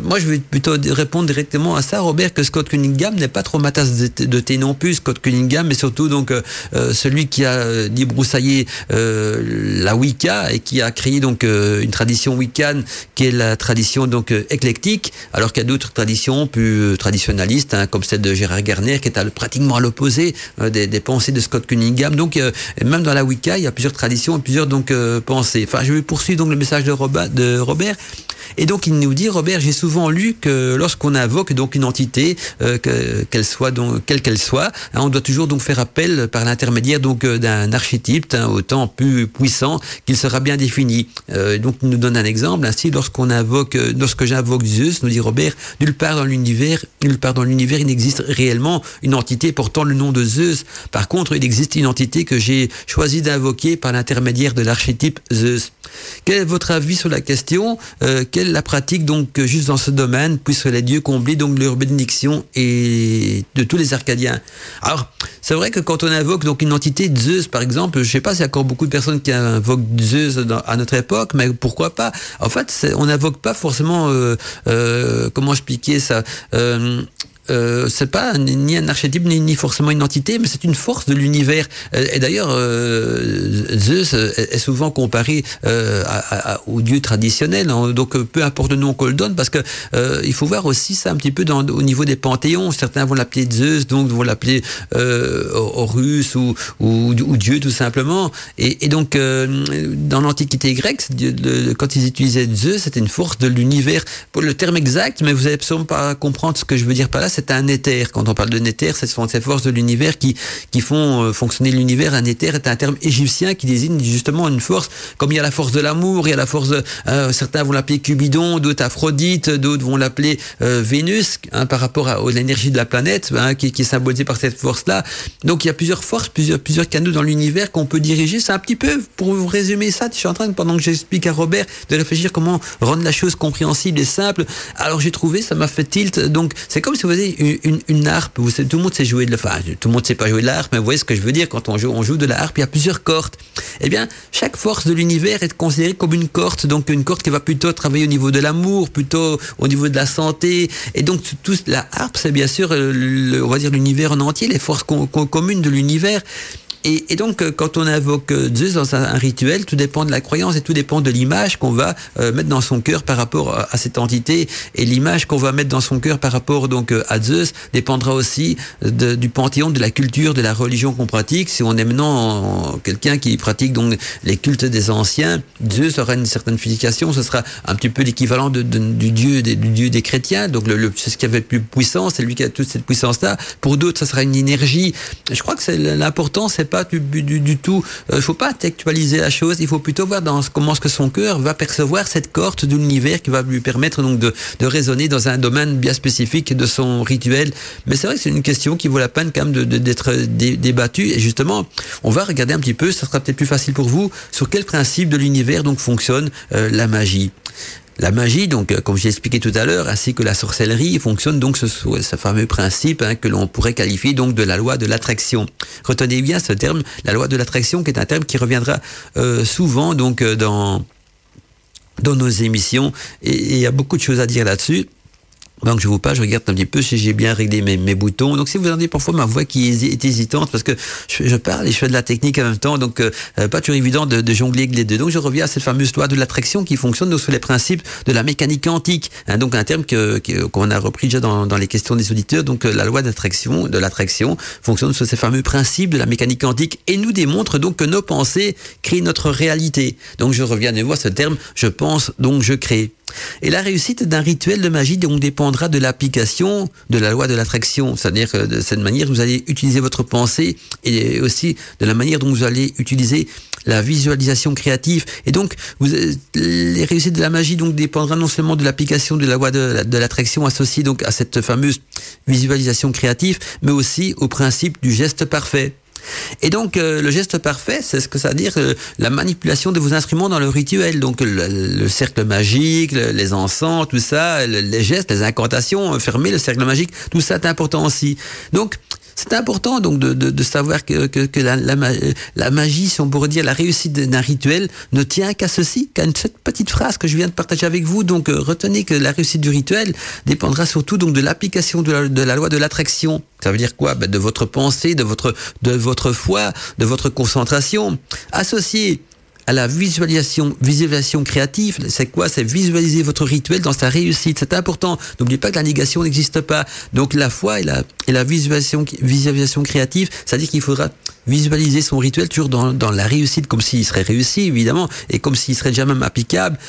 Moi, je vais plutôt répondre directement à ça, Robert, que Scott Cunningham n'est pas trop ma tasse de thé non plus. Scott Cunningham, mais surtout donc celui qui a débroussaillé la Wicca et qui a créé donc une tradition wiccane qui est la tradition donc éclectique, alors qu'il y a d'autres traditions plus traditionnalistes, comme celle de Gérard Garner, qui est pratiquement à l'opposé des pensées de Scott Cunningham. Donc même dans la Wicca, il y a plusieurs traditions et plusieurs donc pensées. Enfin, je vais poursuivre donc le message de Robert. Et donc il nous dit: Robert, j'ai souvent lu que lorsqu'on invoque donc une entité, qu'elle soit donc quelle qu'elle soit, on doit toujours donc faire appel par l'intermédiaire donc d'un archétype autant plus puissant qu'il sera bien défini. Donc il nous donne un exemple. Ainsi, lorsque j'invoque Zeus, nous dit Robert, nulle part dans l'univers, il n'existe réellement une entité portant le nom de Zeus. Par contre, il existe une entité que j'ai choisi d'invoquer par l'intermédiaire de l'archétype Zeus. Quel est votre avis sur la question? Quelle est la pratique donc juste dans ce domaine, puisque les dieux comblés donc leur bénédiction et de tous les Arcadiens? Alors, c'est vrai que quand on invoque donc une entité de Zeus, par exemple, je sais pas s'il y a encore beaucoup de personnes qui invoquent Zeus à notre époque, mais pourquoi pas? En fait, on n'invoque pas forcément, comment expliquer ça? C'est pas ni un archétype ni forcément une entité, mais c'est une force de l'univers. Et d'ailleurs, Zeus est souvent comparé au dieu traditionnel. Donc peu importe le nom qu'on le donne, parce que il faut voir aussi ça un petit peu au niveau des panthéons. Certains vont l'appeler Zeus, donc vont l'appeler Horus ou Dieu tout simplement. Et donc dans l'Antiquité grecque, quand ils utilisaient Zeus, c'était une force de l'univers. Pour le terme exact, mais vous allez absolument pas comprendre ce que je veux dire par là. c'est un éther. Quand on parle de éther, ce sont ces forces de l'univers qui font fonctionner l'univers. Un éther est un terme égyptien qui désigne justement une force, comme il y a la force de l'amour, il y a la force de, certains vont l'appeler Cupidon, d'autres Aphrodite, d'autres vont l'appeler Vénus, par rapport à l'énergie de la planète, qui est symbolisée par cette force-là. Donc il y a plusieurs forces, plusieurs canaux dans l'univers qu'on peut diriger. C'est un petit peu, pour vous résumer ça, je suis en train, pendant que j'explique à Robert, de réfléchir comment rendre la chose compréhensible et simple. Alors j'ai trouvé, ça m'a fait tilt. Donc c'est comme si vous avez une harpe. Vous savez, tout le monde sait jouer tout le monde sait pas jouer de la harpe, mais vous voyez ce que je veux dire. Quand on joue de la harpe, il y a plusieurs cordes. Eh bien, chaque force de l'univers est considérée comme une corde. Donc une corde qui va plutôt travailler au niveau de l'amour, plutôt au niveau de la santé. Et donc la harpe, c'est bien sûr, on va dire l'univers en entier, les forces communes de l'univers. Et donc, quand on invoque Zeus dans un rituel, tout dépend de la croyance et tout dépend de l'image qu'on va mettre dans son cœur par rapport à cette entité. Et l'image qu'on va mettre dans son cœur par rapport donc à Zeus dépendra aussi du panthéon, de la culture, de la religion qu'on pratique. Si on est maintenant quelqu'un qui pratique donc les cultes des anciens, Zeus aura une certaine filiation. Ce sera un petit peu l'équivalent du dieu des chrétiens. Donc c'est ce qui avait plus puissance, c'est lui qui a toute cette puissance-là. Pour d'autres, ça sera une énergie. Je crois que c'est l'important, c'est pas du tout, il faut pas intellectualiser la chose, il faut plutôt voir comment est-ce que son cœur va percevoir cette corde de l'univers qui va lui permettre donc de résonner dans un domaine bien spécifique de son rituel. Mais c'est vrai que c'est une question qui vaut la peine quand même d'être débattue, et justement on va regarder un petit peu, ça sera peut-être plus facile pour vous, sur quel principe de l'univers donc fonctionne la magie. La magie, donc, comme j'ai expliqué tout à l'heure, ainsi que la sorcellerie, fonctionne donc ce fameux principe que l'on pourrait qualifier donc de la loi de l'attraction. Retenez bien ce terme, la loi de l'attraction, qui est un terme qui reviendra souvent donc dans nos émissions, et il y a beaucoup de choses à dire là-dessus. Donc je regarde un petit peu si j'ai bien réglé mes boutons. Donc si vous entendez parfois ma voix qui est hésitante, parce que je parle et je fais de la technique en même temps, donc pas toujours évident de jongler avec les deux. Donc je reviens à cette fameuse loi de l'attraction qui fonctionne donc sur les principes de la mécanique quantique, donc un terme qu'on a repris déjà dans les questions des auditeurs. Donc la loi de l'attraction fonctionne sur ces fameux principes de la mécanique quantique et nous démontre donc que nos pensées créent notre réalité. Donc je reviens de nouveau à ce terme, je pense donc je crée. Et la réussite d'un rituel de magie donc dépendra de l'application de la loi de l'attraction, c'est-à-dire que de cette manière vous allez utiliser votre pensée et aussi de la manière dont vous allez utiliser la visualisation créative. Et donc les réussites de la magie donc dépendra non seulement de l'application de la loi de l'attraction associée donc à cette fameuse visualisation créative, mais aussi au principe du geste parfait. Et donc le geste parfait, c'est ce que ça veut dire, la manipulation de vos instruments dans le rituel, donc le cercle magique, les encens, tout ça, les gestes, les incantations, fermer le cercle magique, tout ça est important aussi. Donc c'est important donc de savoir que la magie, si on pourrait dire la réussite d'un rituel, ne tient qu'à ceci, qu'à cette petite phrase que je viens de partager avec vous. Donc retenez que la réussite du rituel dépendra surtout donc de l'application de la loi de l'attraction. Ça veut dire quoi? De votre pensée, de votre foi, de votre concentration, associée à la visualisation créative. C'est quoi? C'est visualiser votre rituel dans sa réussite. C'est important. N'oubliez pas que la négation n'existe pas. Donc la foi et la visualisation créative, c'est-à-dire qu'il faudra visualiser son rituel toujours dans la réussite, comme s'il serait réussi, évidemment, et comme s'il serait déjà même applicable.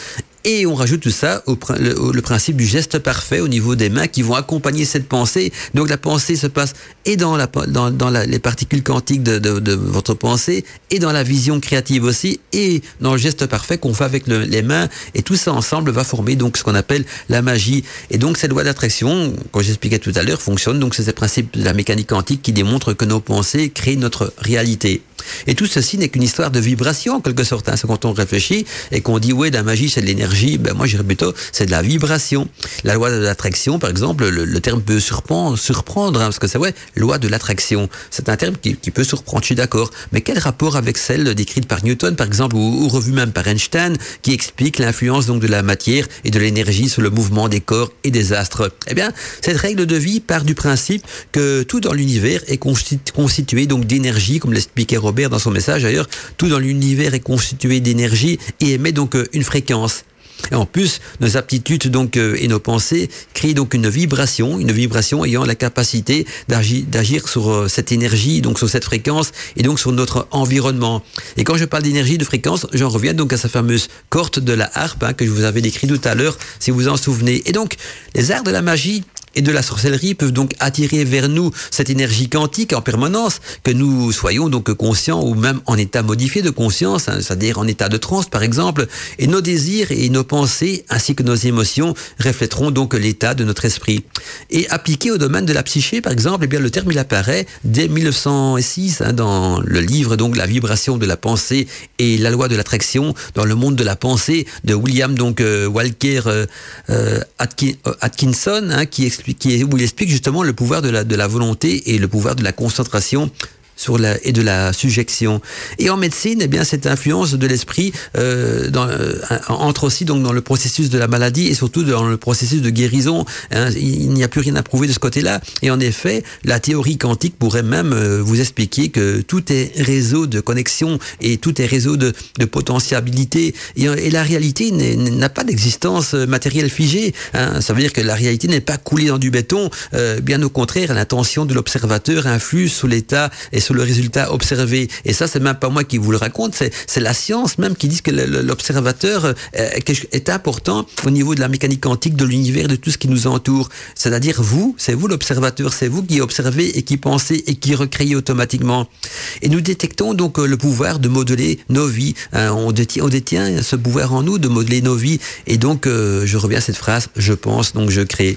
Et on rajoute tout ça le principe du geste parfait au niveau des mains qui vont accompagner cette pensée. Donc la pensée se passe et dans les particules quantiques de votre pensée, et dans la vision créative aussi, et dans le geste parfait qu'on fait avec les mains. Et tout ça ensemble va former donc ce qu'on appelle la magie. Et donc cette loi d'attraction, comme j'expliquais tout à l'heure, fonctionne donc c'est ces principes de la mécanique quantique qui démontrent que nos pensées créent notre réalité. Et tout ceci n'est qu'une histoire de vibration en quelque sorte. C'est quand on réfléchit et qu'on dit ouais, la magie c'est de l'énergie, moi je dirais plutôt c'est de la vibration. La loi de l'attraction par exemple, le terme peut surprendre parce que c'est vrai, loi de l'attraction, c'est un terme qui peut surprendre, je suis d'accord, mais quel rapport avec celle décrite par Newton par exemple ou revue même par Einstein qui explique l'influence donc de la matière et de l'énergie sur le mouvement des corps et des astres? Eh bien cette règle de vie part du principe que tout dans l'univers est constitué donc d'énergie, comme l'expliquait Robert dans son message d'ailleurs. Tout dans l'univers est constitué d'énergie et émet donc une fréquence. Et en plus, nos aptitudes donc et nos pensées créent donc une vibration ayant la capacité d'agir sur cette énergie, donc sur cette fréquence et donc sur notre environnement. Et quand je parle d'énergie, de fréquence, j'en reviens donc à sa fameuse corde de la harpe que je vous avais décrit tout à l'heure, si vous vous en souvenez. Et donc, les arts de la magie et de la sorcellerie peuvent donc attirer vers nous cette énergie quantique en permanence, que nous soyons donc conscients ou même en état modifié de conscience, hein, c'est-à-dire en état de transe par exemple, et nos désirs et nos pensées ainsi que nos émotions reflèteront donc l'état de notre esprit. Et appliqué au domaine de la psyché par exemple, eh bien le terme il apparaît dès 1906 hein, dans le livre donc La vibration de la pensée et la loi de l'attraction dans le monde de la pensée de William donc Walker Atkinson hein, où il explique justement le pouvoir de la volonté et le pouvoir de la concentration et de la subjection. Et en médecine, eh bien, cette influence de l'esprit entre aussi donc dans le processus de la maladie et surtout dans le processus de guérison. Hein, il n'y a plus rien à prouver de ce côté-là. Et en effet, la théorie quantique pourrait même vous expliquer que tout est réseau de connexion et tout est réseau de potentialité. Et la réalité n'a pas d'existence matérielle figée. Hein. Ça veut dire que la réalité n'est pas coulée dans du béton. Bien au contraire, l'intention de l'observateur influe sur l'état et sur le résultat observé. Et ça, c'est même pas moi qui vous le raconte, c'est la science même qui dit que l'observateur est important au niveau de la mécanique quantique de l'univers, de tout ce qui nous entoure. C'est-à-dire c'est vous l'observateur, c'est vous qui observez et qui pensez et qui recréez automatiquement. Et nous détectons donc le pouvoir de modeler nos vies. On détient ce pouvoir en nous de modeler nos vies. Et donc, je reviens à cette phrase, je pense, donc je crée.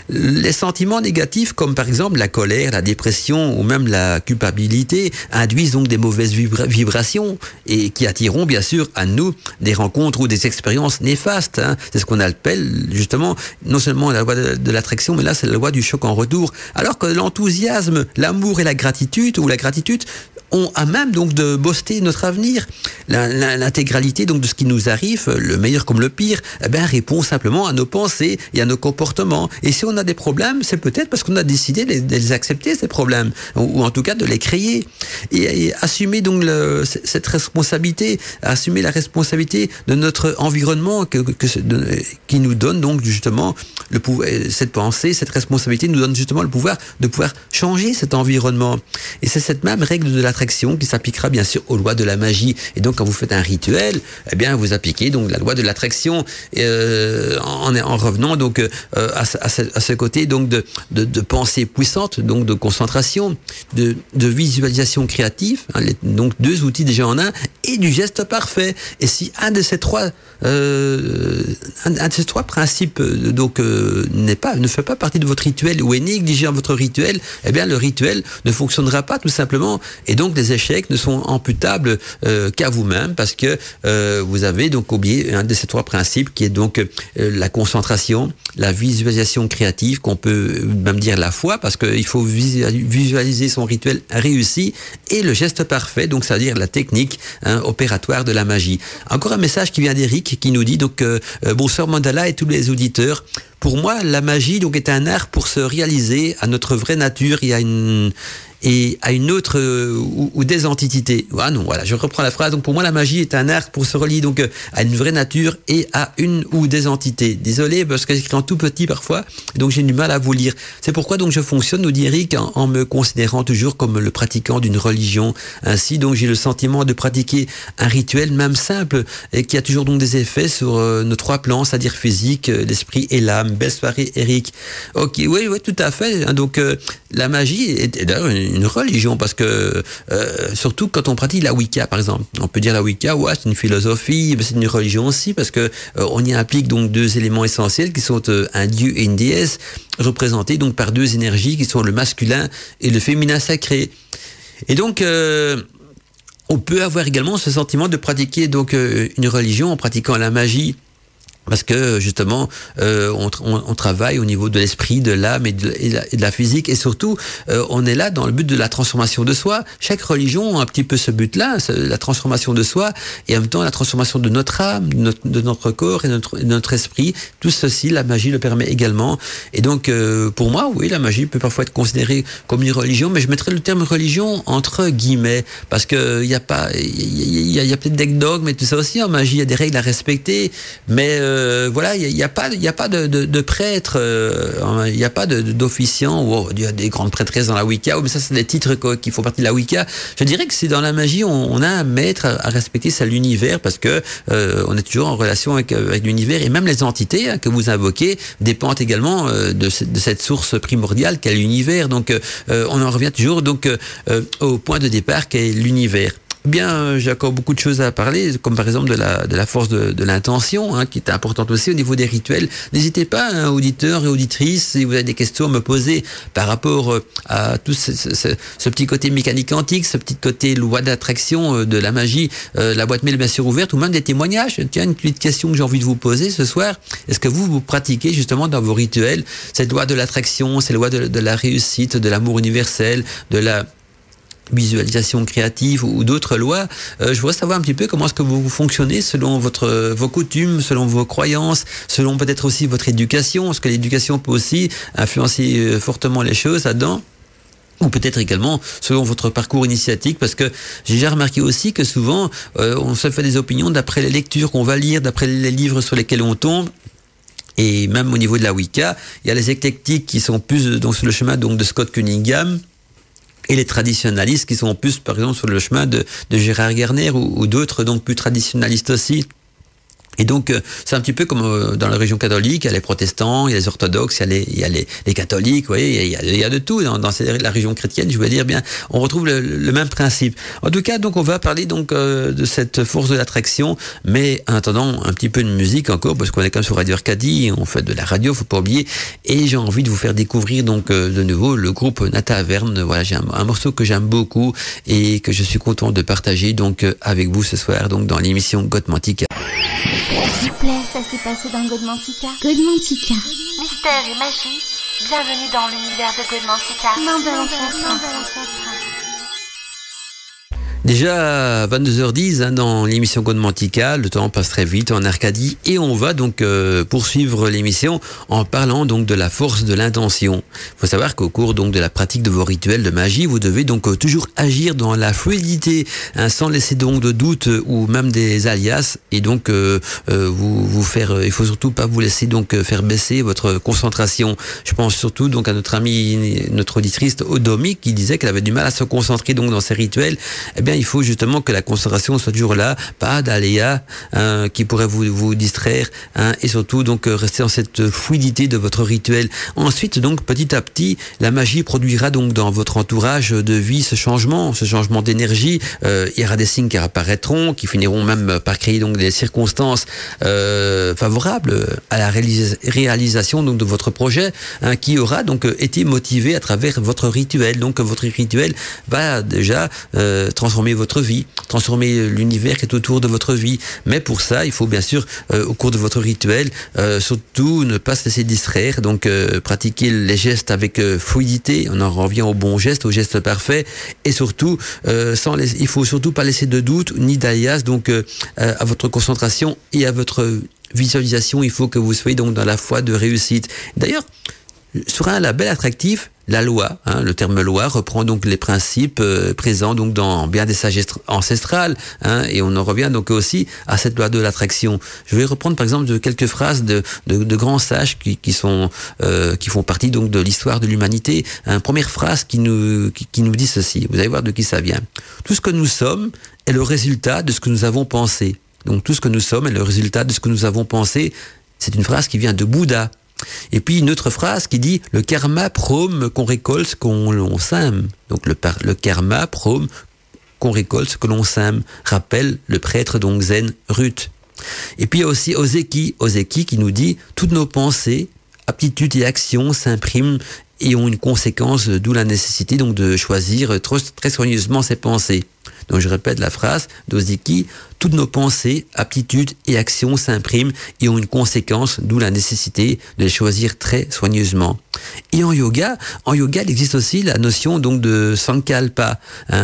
Les sentiments négatifs comme par exemple la colère, la dépression ou même la culpabilité induisent donc des mauvaises vibrations et qui attireront bien sûr à nous des rencontres ou des expériences néfastes. Hein. C'est ce qu'on appelle justement non seulement la loi de l'attraction, mais là c'est la loi du choc en retour. Alors que l'enthousiasme, l'amour et la gratitude ont à même donc de booster notre avenir. L'intégralité donc de ce qui nous arrive, le meilleur comme le pire, eh bien répond simplement à nos pensées et à nos comportements. Et si on a des problèmes, c'est peut-être parce qu'on a décidé de les accepter, ces problèmes, ou en tout cas de les créer. Et assumer donc cette responsabilité, assumer la responsabilité de notre environnement qui nous donne donc justement le pouvoir, cette pensée, cette responsabilité nous donne justement le pouvoir de pouvoir changer cet environnement. Et c'est cette même règle de l'attraction qui s'appliquera bien sûr aux lois de la magie. Et donc quand vous faites un rituel, eh bien vous appliquez donc la loi de l'attraction en revenant donc à ce côté donc de pensée puissante, donc de concentration, de visualisation créative, hein, donc deux outils déjà en un, et du geste parfait. Et si un de ces trois principes donc ne fait pas partie de votre rituel ou est négligé dans votre rituel, eh bien le rituel ne fonctionnera pas tout simplement. Et donc les échecs ne sont imputables qu'à vous-même parce que vous avez donc oublié un de ces trois principes qui est donc la concentration, la visualisation créative, qu'on peut même dire la foi, parce qu'il faut visualiser son rituel réussi, et le geste parfait, donc c'est-à-dire la technique opératoire de la magie. Encore un message qui vient d'Eric qui nous dit donc bonsoir Mandala et tous les auditeurs. Pour moi, la magie donc est un art pour se réaliser à notre vraie nature et à une autre ou des entités. Ah non, voilà, je reprends la phrase. Donc pour moi, la magie est un art pour se relier donc à une vraie nature et à une ou des entités. Désolé parce que j'écris en tout petit parfois, donc j'ai du mal à vous lire. C'est pourquoi donc je fonctionne, nous dit Eric, en me considérant toujours comme le pratiquant d'une religion. Ainsi donc j'ai le sentiment de pratiquer un rituel même simple et qui a toujours donc des effets sur nos trois plans, c'est-à-dire physique, l'esprit et l'âme. Belle soirée, Eric. Ok, oui, tout à fait. Donc la magie est d'ailleurs une religion parce que surtout quand on pratique la Wicca par exemple, on peut dire la Wicca c'est une philosophie, mais c'est une religion aussi parce que on y implique donc deux éléments essentiels qui sont un dieu et une déesse représentés donc par deux énergies qui sont le masculin et le féminin sacré. Et donc on peut avoir également ce sentiment de pratiquer donc une religion en pratiquant la magie. Parce que justement, on travaille au niveau de l'esprit, de l'âme et de la physique, et surtout, on est là dans le but de la transformation de soi. Chaque religion a un petit peu ce but-là, la transformation de soi, et en même temps la transformation de notre âme, de notre corps et de notre esprit. Tout ceci, la magie le permet également. Et donc, pour moi, oui, la magie peut parfois être considérée comme une religion, mais je mettrais le terme religion entre guillemets, parce que il y a peut-être des dogmes et tout ça aussi en magie, il y a des règles à respecter, mais voilà, il y a pas de prêtre, il n'y a pas d'officiant ou il y a des grandes prêtresses dans la Wicca, mais ça c'est des titres qui font partie de la Wicca. Je dirais que c'est dans la magie, on a un maître à respecter, c'est l'univers, parce que on est toujours en relation avec l'univers, et même les entités que vous invoquez dépendent également de cette source primordiale qu'est l'univers. Donc on en revient toujours donc au point de départ qu'est l'univers. Bien, j'ai encore beaucoup de choses à parler, comme par exemple de la force de l'intention, qui est importante aussi au niveau des rituels. N'hésitez pas, auditeurs et auditrices, si vous avez des questions à me poser par rapport à tout ce petit côté mécanique quantique, ce petit côté loi d'attraction de la magie, la boîte mail bien sûr ouverte, ou même des témoignages. Tiens, une petite question que j'ai envie de vous poser ce soir. Est-ce que vous pratiquez justement dans vos rituels cette loi de l'attraction, cette loi de la réussite, de l'amour universel, de la visualisation créative ou d'autres lois? Je voudrais savoir un petit peu comment est-ce que vous fonctionnez selon vos coutumes, selon vos croyances, selon peut-être aussi votre éducation. Est-ce que l'éducation peut aussi influencer fortement les choses là-dedans? Ou peut-être également selon votre parcours initiatique, parce que j'ai déjà remarqué aussi que souvent on se fait des opinions d'après les lectures qu'on va lire, d'après les livres sur lesquels on tombe. Et même au niveau de la Wicca, il y a les éclectiques qui sont plus donc sur le chemin donc de Scott Cunningham, et les traditionalistes qui sont plus, par exemple, sur le chemin de Gérard Garner ou d'autres, donc plus traditionalistes aussi. Et donc, c'est un petit peu comme dans la région catholique, il y a les protestants, il y a les orthodoxes, il y a les catholiques, vous voyez, il y a de tout. Dans la région chrétienne, je veux dire, bien, on retrouve le même principe. En tout cas, donc, on va parler donc de cette force de l'attraction, mais en attendant un petit peu de musique encore, parce qu'on est quand même sur Radio Arcadie, on fait de la radio, faut pas oublier, et j'ai envie de vous faire découvrir donc de nouveau le groupe Nata Verne. Voilà, j'ai un morceau que j'aime beaucoup et que je suis content de partager donc avec vous ce soir, donc dans l'émission Godmantica. S'il vous plaît, ça s'est passé dans Godmantica. Godmantica. Mystère et magie, bienvenue dans l'univers de Godmantica. Déjà 22h10 dans l'émission Godmantica, le temps passe très vite en Arcadie et on va donc poursuivre l'émission en parlant donc de la force de l'intention. Il faut savoir qu'au cours donc de la pratique de vos rituels de magie, vous devez donc toujours agir dans la fluidité, sans laisser donc de doute ou même des alias, et donc il faut surtout pas vous laisser donc faire baisser votre concentration. Je pense surtout donc à notre amie, notre auditrice Odomi, qui disait qu'elle avait du mal à se concentrer donc dans ses rituels. Eh bien, il faut justement que la concentration soit toujours là, pas d'aléas qui pourraient vous distraire, et surtout donc rester dans cette fluidité de votre rituel. Ensuite, donc petit à petit, la magie produira donc dans votre entourage de vie ce changement d'énergie. Il y aura des signes qui apparaîtront, qui finiront même par créer donc des circonstances favorables à la réalisation donc de votre projet, qui aura donc été motivé à travers votre rituel. Donc votre rituel va déjà transformer votre vie, transformer l'univers qui est autour de votre vie. Mais pour ça, il faut bien sûr, au cours de votre rituel, surtout ne pas se laisser distraire, donc pratiquer les gestes avec fluidité. On en revient au bon geste, au geste parfait, et surtout, il faut surtout pas laisser de doute ni d'alias donc à votre concentration et à votre visualisation. Il faut que vous soyez donc dans la foi de réussite. D'ailleurs, sur un label attractif, la loi, le terme loi reprend donc les principes présents donc dans bien des sagesses ancestrales, et on en revient donc aussi à cette loi de l'attraction. Je vais reprendre par exemple quelques phrases de grands sages qui font partie donc de l'histoire de l'humanité. Première phrase qui nous dit ceci. Vous allez voir de qui ça vient. Tout ce que nous sommes est le résultat de ce que nous avons pensé. Donc tout ce que nous sommes est le résultat de ce que nous avons pensé. C'est une phrase qui vient de Bouddha. Et puis une autre phrase qui dit le karma prône qu'on récolte ce qu'on sème. Donc le karma prône qu'on récolte ce que l'on sème, rappelle le prêtre donc zen Ruth. Et puis il y a aussi Ozeki qui nous dit toutes nos pensées, aptitudes et actions s'impriment et ont une conséquence, d'où la nécessité donc de choisir très soigneusement ses pensées. Donc je répète la phrase d'Ozeki, toutes nos pensées, aptitudes et actions s'impriment et ont une conséquence, d'où la nécessité de les choisir très soigneusement. Et en yoga, il existe aussi la notion donc de sankalpa.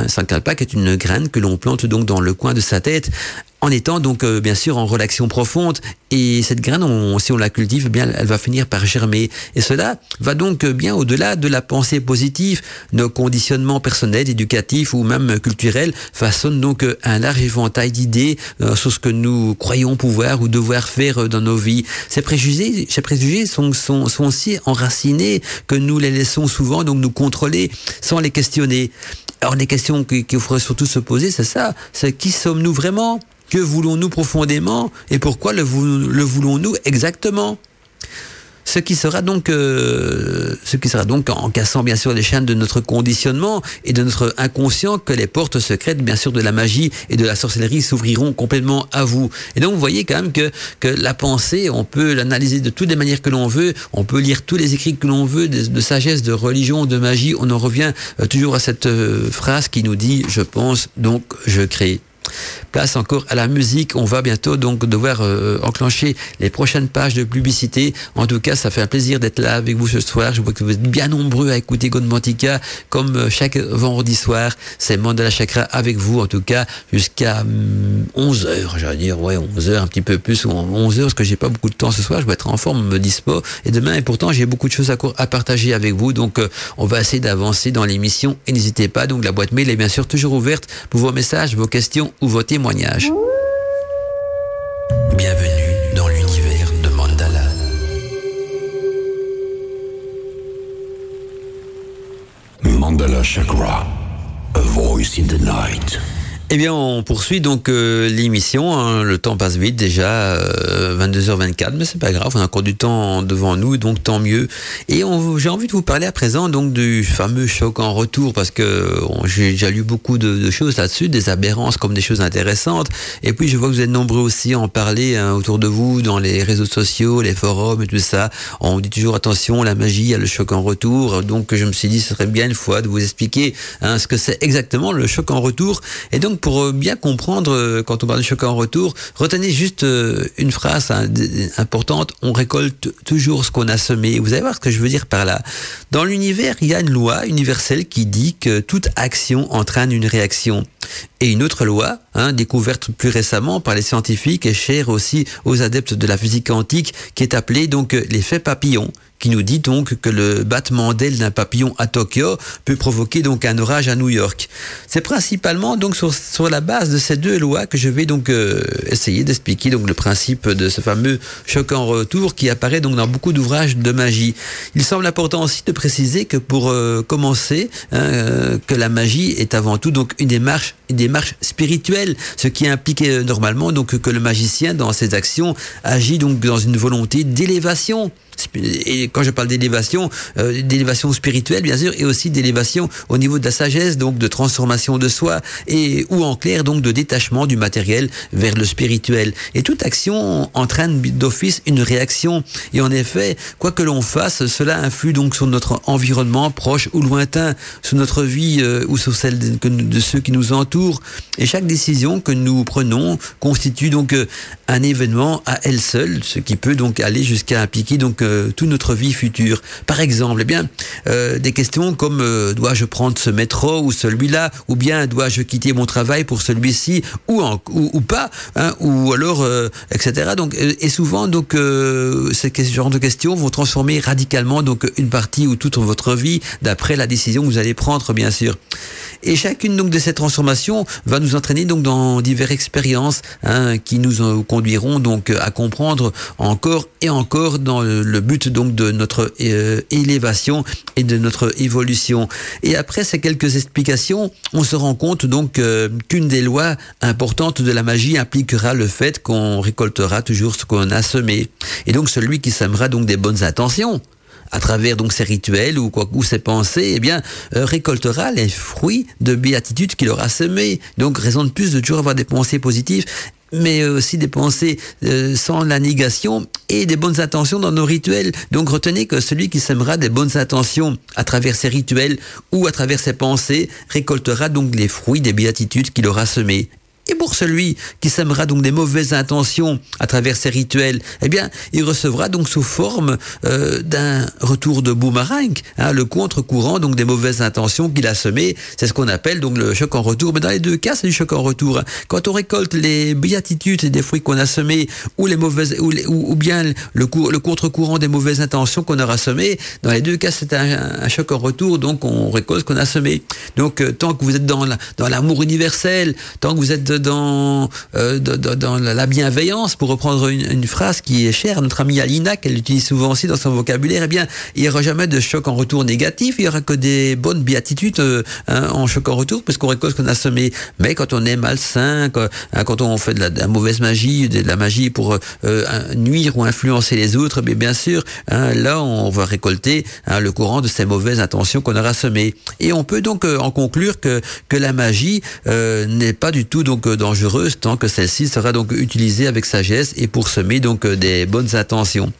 Sankalpa qui est une graine que l'on plante donc dans le coin de sa tête, en étant donc bien sûr en relation profonde, et cette graine, si on la cultive, eh bien elle va finir par germer, et cela va donc bien au-delà de la pensée positive. Nos conditionnements personnels, éducatifs ou même culturels façonnent donc un large éventail d'idées préjugés sur ce que nous croyons pouvoir ou devoir faire dans nos vies. Ces préjugés sont aussi enracinés, que nous les laissons souvent donc nous contrôler sans les questionner. Alors les questions qu'il faudrait surtout se poser, c'est ça, c'est qui sommes-nous vraiment ? Que voulons-nous profondément ? Et pourquoi le voulons-nous exactement ? Ce qui sera donc en cassant bien sûr les chaînes de notre conditionnement et de notre inconscient que les portes secrètes bien sûr de la magie et de la sorcellerie s'ouvriront complètement à vous. Et donc vous voyez quand même que la pensée, on peut l'analyser de toutes les manières que l'on veut, on peut lire tous les écrits que l'on veut, de sagesse, de religion, de magie, on en revient toujours à cette phrase qui nous dit « je pense, donc je crée ». Place encore à la musique. On va bientôt donc devoir enclencher les prochaines pages de publicité. En tout cas, ça fait un plaisir d'être là avec vous ce soir. Je vois que vous êtes bien nombreux à écouter Godmantica comme chaque vendredi soir. C'est Mandala Chakra avec vous, en tout cas, jusqu'à 11h, j'allais dire, 11h, un petit peu plus, ou 11h, parce que j'ai pas beaucoup de temps ce soir. Je vais être en forme, me dispo. Et demain, et pourtant, j'ai beaucoup de choses à partager avec vous. Donc, on va essayer d'avancer dans l'émission. Et n'hésitez pas, donc la boîte mail est bien sûr toujours ouverte pour vos messages, vos questions ou vos témoignages. Bienvenue dans l'univers de Mandala. Mandala Chakra, a voice in the night. Eh bien, on poursuit donc l'émission. Hein. Le temps passe vite déjà, 22h24, mais c'est pas grave, on a encore du temps devant nous, donc tant mieux. Et j'ai envie de vous parler à présent donc du fameux choc en retour, parce que j'ai déjà lu beaucoup de choses là-dessus, des aberrances comme des choses intéressantes. Et puis je vois que vous êtes nombreux aussi à en parler autour de vous, dans les réseaux sociaux, les forums et tout ça. On dit toujours attention, la magie, il y a le choc en retour. Donc je me suis dit, ce serait bien une fois de vous expliquer ce que c'est exactement le choc en retour. Et donc pour bien comprendre, quand on parle de choc en retour, retenez juste une phrase importante, on récolte toujours ce qu'on a semé. Vous allez voir ce que je veux dire par là. Dans l'univers, il y a une loi universelle qui dit que toute action entraîne une réaction. Et une autre loi, découverte plus récemment par les scientifiques et chère aussi aux adeptes de la physique quantique, qui est appelée donc l'effet papillon, qui nous dit donc que le battement d'aile d'un papillon à Tokyo peut provoquer donc un orage à New York. C'est principalement donc sur la base de ces deux lois que je vais donc essayer d'expliquer donc le principe de ce fameux choc en retour qui apparaît donc dans beaucoup d'ouvrages de magie. Il semble important aussi de préciser que pour commencer, que la magie est avant tout donc une démarche spirituelle, ce qui implique normalement donc que le magicien dans ses actions agit donc dans une volonté d'élévation. Et quand je parle d'élévation spirituelle bien sûr, et aussi d'élévation au niveau de la sagesse, donc de transformation de soi, ou en clair donc de détachement du matériel vers le spirituel. Et toute action entraîne d'office une réaction. Et en effet, quoi que l'on fasse, cela influe donc sur notre environnement proche ou lointain, sur notre vie ou sur celle de ceux qui nous entourent. Et chaque décision que nous prenons constitue donc un événement à elle seule, ce qui peut donc aller jusqu'à impliquer donc toute notre vie future. Par exemple, des questions comme dois-je prendre ce métro ou celui-là, ou bien dois-je quitter mon travail pour celui-ci ou pas, ou alors etc. Donc et souvent donc ces genres de questions vont transformer radicalement donc une partie ou toute votre vie d'après la décision que vous allez prendre bien sûr. Et chacune donc de ces transformations va nous entraîner donc dans diverses expériences qui nous conduiront donc à comprendre encore et encore dans le but donc de notre élévation et de notre évolution. Et après ces quelques explications, on se rend compte donc qu'une des lois importantes de la magie impliquera le fait qu'on récoltera toujours ce qu'on a semé. Et donc celui qui sèmera donc des bonnes intentions à travers donc ses rituels ou ses pensées, récoltera les fruits de béatitude qu'il aura semés. Donc raison de plus de toujours avoir des pensées positives, mais aussi des pensées sans la négation et des bonnes intentions dans nos rituels. Donc retenez que celui qui sèmera des bonnes intentions à travers ses rituels ou à travers ses pensées récoltera donc les fruits des béatitudes qu'il aura semés. Et pour celui qui sèmera donc des mauvaises intentions à travers ses rituels, il recevra donc sous forme d'un retour de boomerang, le contre-courant donc des mauvaises intentions qu'il a semées. C'est ce qu'on appelle donc le choc en retour. Mais dans les deux cas, c'est du choc en retour. Quand on récolte les béatitudes et des fruits qu'on a semés, ou les mauvaises, ou bien le contre-courant des mauvaises intentions qu'on aura semées, dans les deux cas, c'est un choc en retour. Donc on récolte ce qu'on a semé. Donc tant que vous êtes dans l'amour universel, tant que vous êtes dans la bienveillance, pour reprendre une phrase qui est chère à notre amie Alina, qu'elle utilise souvent aussi dans son vocabulaire, eh bien, il n'y aura jamais de choc en retour négatif, il n'y aura que des bonnes béatitudes en choc en retour, parce qu'on récolte ce qu'on a semé. Mais quand on est malsain, quand on fait de la mauvaise magie, de la magie pour nuire ou influencer les autres, bien sûr, là, on va récolter le courant de ces mauvaises intentions qu'on aura semées. Et on peut donc en conclure que la magie n'est pas du tout donc dangereuse tant que celle-ci sera donc utilisée avec sagesse et pour semer donc des bonnes intentions.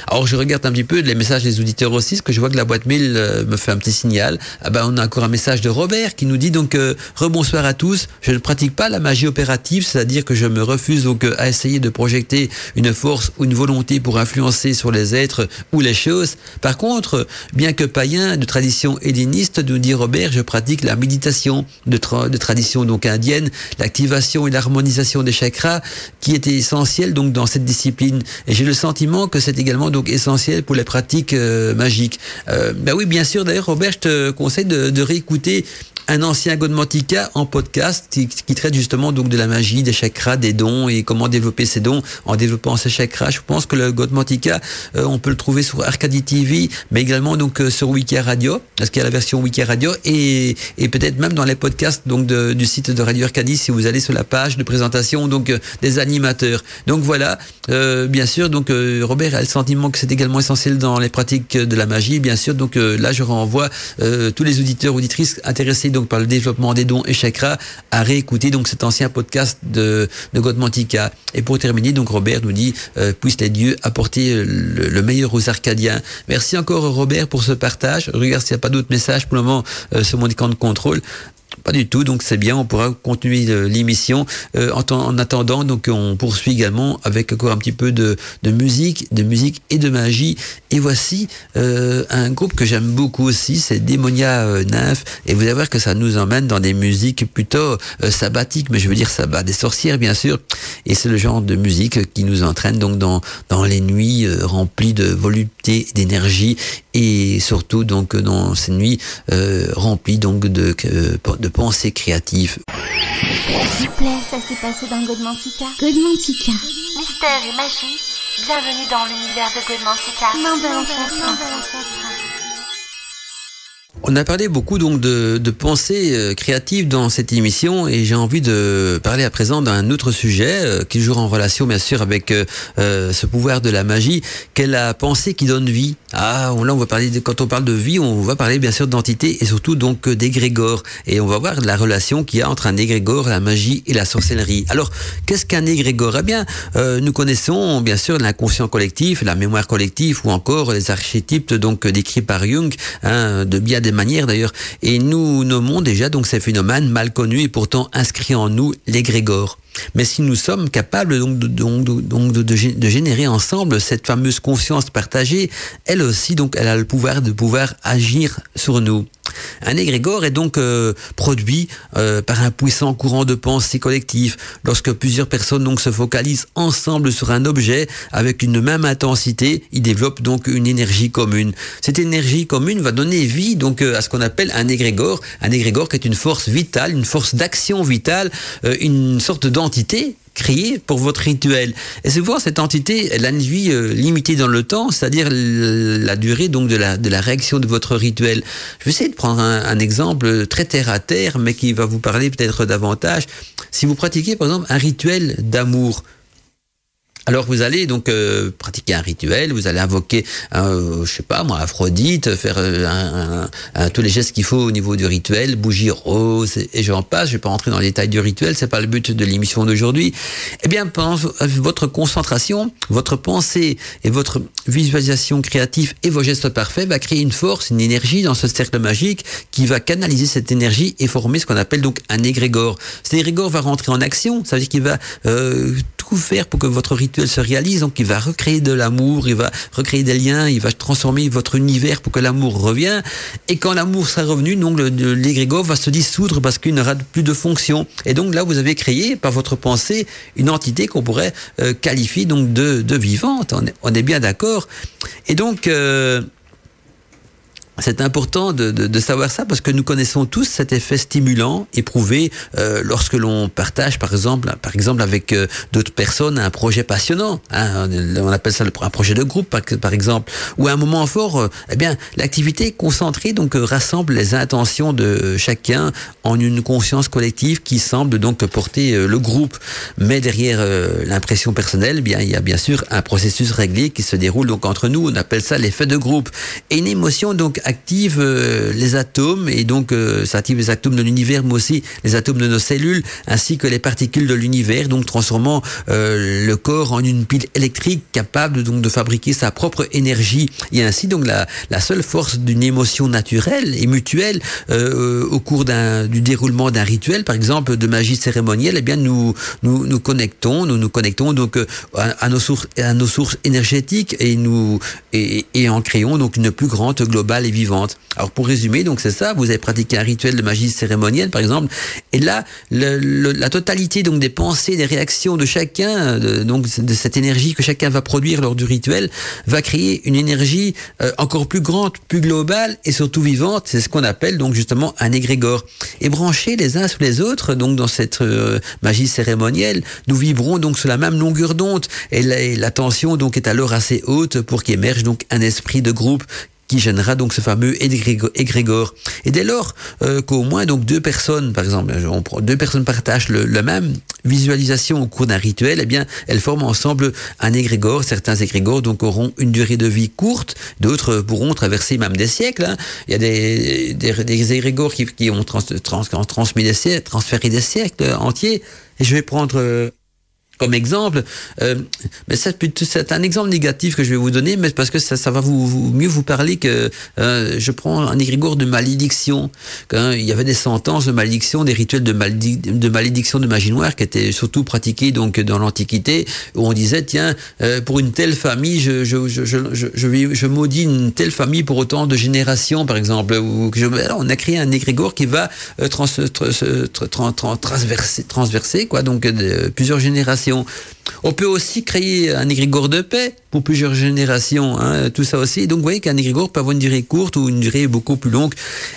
Alors je regarde un petit peu les messages des auditeurs aussi, parce que je vois que la boîte mail me fait un petit signal. On a encore un message de Robert qui nous dit donc rebonsoir à tous. Je ne pratique pas la magie opérative, c'est-à-dire que je me refuse donc à essayer de projeter une force ou une volonté pour influencer sur les êtres ou les choses. Par contre, bien que païen de tradition helléniste, nous dit Robert, je pratique la méditation de tradition donc indienne, l'activation et l'harmonisation des chakras qui était essentielle donc dans cette discipline. Et j'ai le sentiment que c'est également donc essentiel pour les pratiques magiques. Oui, bien sûr. D'ailleurs, Robert, je te conseille de réécouter un ancien Godmantica en podcast qui traite justement donc de la magie, des chakras, des dons et comment développer ces dons en développant ces chakras. Je pense que le Godmantica, on peut le trouver sur Arcadie TV, mais également donc sur Wiki Radio, parce qu'il y a la version Wiki Radio et peut-être même dans les podcasts donc du site de Radio Arcadie si vous allez sur la page de présentation donc des animateurs. Donc voilà, bien sûr donc Robert a le sentiment que c'est également essentiel dans les pratiques de la magie, bien sûr. Donc là je renvoie tous les auditeurs auditrices intéressés donc par le développement des dons et chakras à réécouter donc cet ancien podcast de Godmantica. Et pour terminer, donc Robert nous dit puissent les dieux apporter le meilleur aux Arcadiens. Merci encore Robert pour ce partage. Regarde s'il n'y a pas d'autres messages pour le moment sur mon écran de contrôle. Pas du tout, donc c'est bien, on pourra continuer l'émission. En attendant, donc on poursuit également avec encore un petit peu de musique et de magie. Et voici un groupe que j'aime beaucoup aussi, c'est Démonia Nymph. Et vous allez voir que ça nous emmène dans des musiques plutôt sabbatiques, mais je veux dire sabbat des sorcières bien sûr. Et c'est le genre de musique qui nous entraîne donc dans les nuits remplies de volupté, d'énergie et surtout donc dans ces nuits remplies donc de pensées créatives. S'il vous plaît, ça s'est passé dans Godmantica. Godmantica. Mystère et magie, bienvenue dans l'univers de Godmantica. On a parlé beaucoup donc de pensées créatives dans cette émission et j'ai envie de parler à présent d'un autre sujet qui est toujours en relation bien sûr avec ce pouvoir de la magie, qu'est la pensée qui donne vie. Là on va parler quand on parle de vie, on va parler bien sûr d'entités et surtout donc d'égrégore, et on va voir la relation qu'il y a entre un égrégore, la magie et la sorcellerie. Alors qu'est-ce qu'un égrégore? Eh bien nous connaissons bien sûr l'inconscient collectif, la mémoire collective ou encore les archétypes donc décrits par Jung, de bien des manières d'ailleurs, et nous nommons déjà donc ces phénomènes mal connus et pourtant inscrits en nous, l'égrégore. Mais si nous sommes capables donc de générer ensemble cette fameuse conscience partagée, elle aussi donc elle a le pouvoir de pouvoir agir sur nous. Un égrégore est donc produit par un puissant courant de pensée collectif. Lorsque plusieurs personnes donc se focalisent ensemble sur un objet avec une même intensité, ils développent donc une énergie commune. Cette énergie commune va donner vie donc à ce qu'on appelle un égrégore. Un égrégore qui est une force vitale, une force d'action vitale, une sorte d'entité créée pour votre rituel. Et souvent cette entité, elle a une vie limitée dans le temps, c'est-à-dire la durée donc de la réaction de votre rituel. Je vais essayer de prendre un exemple très terre à terre, mais qui va vous parler peut-être davantage. Si vous pratiquez par exemple un rituel d'amour, alors vous allez donc pratiquer un rituel, vous allez invoquer, Aphrodite, faire tous les gestes qu'il faut au niveau du rituel, bougie rose et j'en passe. Je vais pas rentrer dans les détails du rituel, c'est pas le but de l'émission d'aujourd'hui. Eh bien, pendant votre concentration, votre pensée et votre visualisation créative et vos gestes parfaits va créer une force, une énergie dans ce cercle magique qui va canaliser cette énergie et former ce qu'on appelle donc un égrégore. Cet égrégore va rentrer en action, ça veut dire qu'il va tout faire pour que votre rituel se réalise, donc il va recréer de l'amour, il va recréer des liens, il va transformer votre univers pour que l'amour revienne, et quand l'amour sera revenu, donc l'égrégore va se dissoudre parce qu'il n'aura plus de fonction, et donc là vous avez créé par votre pensée une entité qu'on pourrait qualifier donc de vivante, on est bien d'accord, et donc c'est important de savoir ça parce que nous connaissons tous cet effet stimulant éprouvé lorsque l'on partage par exemple avec d'autres personnes un projet passionnant, hein, on appelle ça un projet de groupe par exemple, ou un moment fort. Eh bien l'activité concentrée donc rassemble les intentions de chacun en une conscience collective qui semble donc porter le groupe, mais derrière l'impression personnelle, eh bien il y a bien sûr un processus réglé qui se déroule donc entre nous. On appelle ça l'effet de groupe, et une émotion donc active les atomes, et donc ça active les atomes de l'univers, mais aussi les atomes de nos cellules, ainsi que les particules de l'univers, donc transformant le corps en une pile électrique capable donc de fabriquer sa propre énergie. Et ainsi donc la seule force d'une émotion naturelle et mutuelle au cours du déroulement d'un rituel, par exemple de magie cérémonielle, eh bien nous connectons donc à nos sources énergétiques, et en créons donc une plus grande, globale et vivante. Alors pour résumer, donc c'est ça, vous avez pratiqué un rituel de magie cérémonielle par exemple, et là la totalité donc des pensées, des réactions de chacun, donc de cette énergie que chacun va produire lors du rituel, va créer une énergie encore plus grande, plus globale et surtout vivante. C'est ce qu'on appelle donc justement un égrégore. Et branchés les uns sur les autres, donc dans cette magie cérémonielle, nous vibrons donc sur la même longueur d'onde, et la tension donc est alors assez haute pour qu'émerge donc un esprit de groupe qui gênera donc ce fameux égrégore. Et dès lors qu'au moins donc deux personnes, par exemple, deux personnes partagent la même visualisation au cours d'un rituel, eh bien elles forment ensemble un égrégore. Certains égrégores donc auront une durée de vie courte, d'autres pourront traverser même des siècles, hein. Il y a des égrégores qui ont transféré des siècles entiers. Et je vais prendre comme exemple, mais c'est un exemple négatif que je vais vous donner, mais parce que ça va mieux vous parler que je prends un égrégore de malédiction. Quand il y avait des sentences de malédiction, des rituels de malédiction de magie noire qui étaient surtout pratiqués donc dans l'Antiquité, où on disait tiens pour une telle famille je maudis une telle famille pour autant de générations par exemple. Alors on a créé un égrégore qui va transverser quoi, donc plusieurs générations. On peut aussi créer un égrégore de paix pour plusieurs générations, hein, tout ça aussi. Donc vous voyez qu'un égrégore peut avoir une durée courte ou une durée beaucoup plus longue.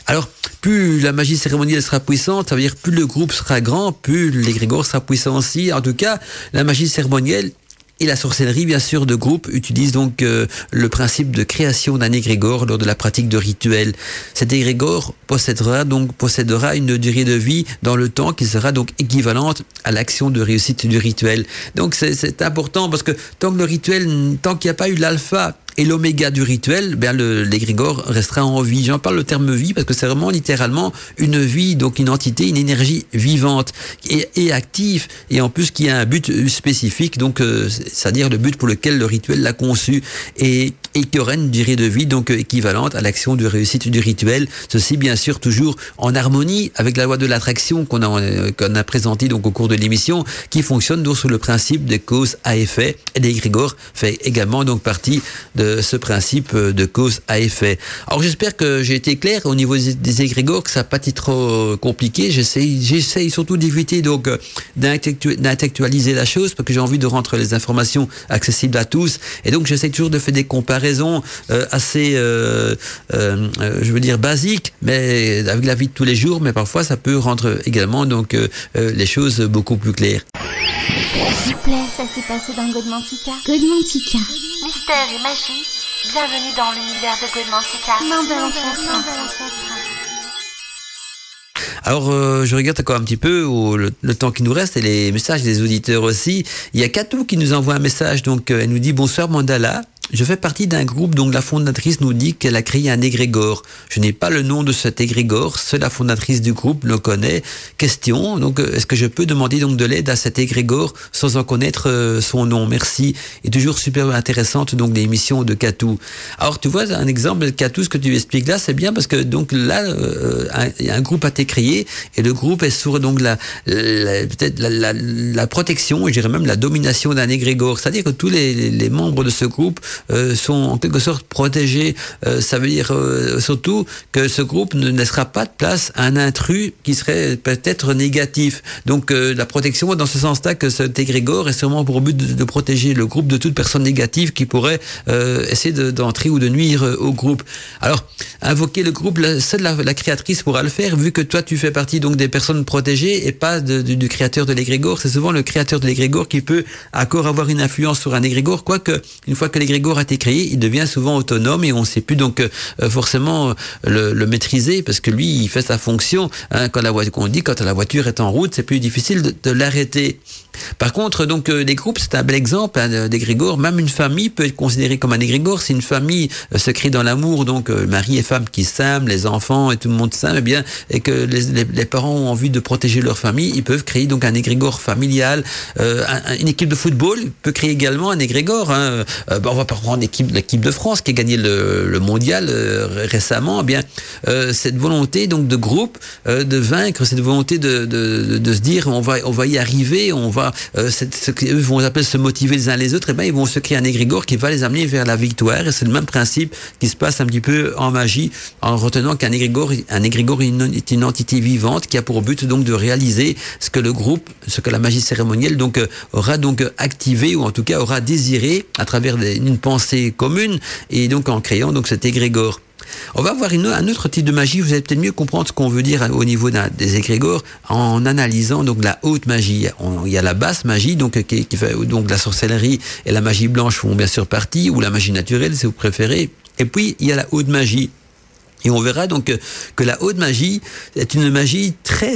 Alors plus la magie cérémonielle sera puissante, ça veut dire plus le groupe sera grand, plus l'égrégore sera puissant aussi. En tout cas, la magie cérémonielle et la sorcellerie, bien sûr, de groupe utilise donc le principe de création d'un égrégore lors de la pratique de rituels. Cet égrégore possédera une durée de vie dans le temps qui sera donc équivalente à l'action de réussite du rituel. Donc c'est important parce que tant qu'il n'y a pas eu l'alpha et l'oméga du rituel, bien l'égrégore restera en vie. J'en parle le terme vie parce que c'est vraiment littéralement une vie, donc une entité, une énergie vivante et active, et en plus qui a un but spécifique, donc c'est-à-dire le but pour lequel le rituel l'a conçu, et qui aurait une durée de vie donc équivalente à l'action de réussite du rituel. Ceci bien sûr toujours en harmonie avec la loi de l'attraction qu'on a présenté donc au cours de l'émission, qui fonctionne donc sur le principe de cause à effet, et l'égrégore fait également donc partie de ce principe de cause à effet. Alors j'espère que j'ai été clair au niveau des égrégores, que ça n'a pas été trop compliqué. J'essaye surtout d'éviter donc d'intellectualiser la chose, parce que j'ai envie de rendre les informations accessibles à tous, et donc j'essaye toujours de faire des comparaisons assez je veux dire basiques, mais avec la vie de tous les jours, mais parfois ça peut rendre également donc les choses beaucoup plus claires. S'il vous plaît, ça s'est passé dans Godmantica. Godmantica. Mystère et magie, bienvenue dans l'univers de Godmantica. Alors, je regarde encore un petit peu le temps qui nous reste et les messages des auditeurs aussi. Il y a Katou qui nous envoie un message, donc elle nous dit « Bonsoir Mandala ». Je fais partie d'un groupe dont la fondatrice nous dit qu'elle a créé un égrégore. Je n'ai pas le nom de cet égrégore, seule la fondatrice du groupe le connaît. Question, donc est-ce que je peux demander donc de l'aide à cet égrégore sans en connaître son nom? Merci. Et toujours super intéressante donc l'émission de Katou. Alors tu vois un exemple de Katou, ce que tu expliques là, c'est bien parce que donc là un groupe a été créé et le groupe est sur donc peut-être la protection, et je dirais même la domination d'un égrégore. C'est-à-dire que tous les membres de ce groupe sont en quelque sorte protégés. Ça veut dire surtout que ce groupe ne laissera pas de place à un intrus qui serait peut-être négatif. Donc la protection dans ce sens-là que cet égrégore est sûrement pour but de protéger le groupe de toute personne négative qui pourrait essayer d'entrer ou de nuire au groupe. Alors, invoquer le groupe, seule la créatrice pourra le faire, vu que toi tu fais partie donc des personnes protégées et pas du créateur de l'égrégore. C'est souvent le créateur de l'égrégore qui peut encore avoir une influence sur un égrégore, quoique une fois que l'égrégore a été créé, il devient souvent autonome et on ne sait plus donc forcément le maîtriser, parce que lui il fait sa fonction. Quand la voiture est en route, c'est plus difficile de l'arrêter. Par contre, donc les groupes, c'est un bel exemple d'égrégore. Même une famille peut être considérée comme un égrégore. Si une famille se crée dans l'amour, donc mari et femme qui s'aiment, les enfants et tout le monde s'aime, et que les parents ont envie de protéger leur famille, ils peuvent créer donc un égrégore familial. Une équipe de football peut créer également un égrégore. On va pas prendre l'équipe de France qui a gagné le mondial récemment. Cette volonté donc de groupe de vaincre, cette volonté de se dire on va y arriver, ce qu'eux vont appeler se motiver les uns les autres, ils vont se créer un égrégore qui va les amener vers la victoire. Et c'est le même principe qui se passe un petit peu en magie, en retenant qu'un égrégore est une entité vivante qui a pour but donc de réaliser ce que le groupe, ce que la magie cérémonielle donc aura donc activé, ou en tout cas aura désiré à travers une pensée commune, et donc en créant donc cet égrégore. On va voir un autre type de magie. Vous allez peut-être mieux comprendre ce qu'on veut dire au niveau des égrégores en analysant donc la haute magie. Il y a la basse magie, donc qui fait donc la sorcellerie et la magie blanche font bien sûr partie, ou la magie naturelle si vous préférez. Et puis il y a la haute magie. Et on verra donc que la haute magie est une magie très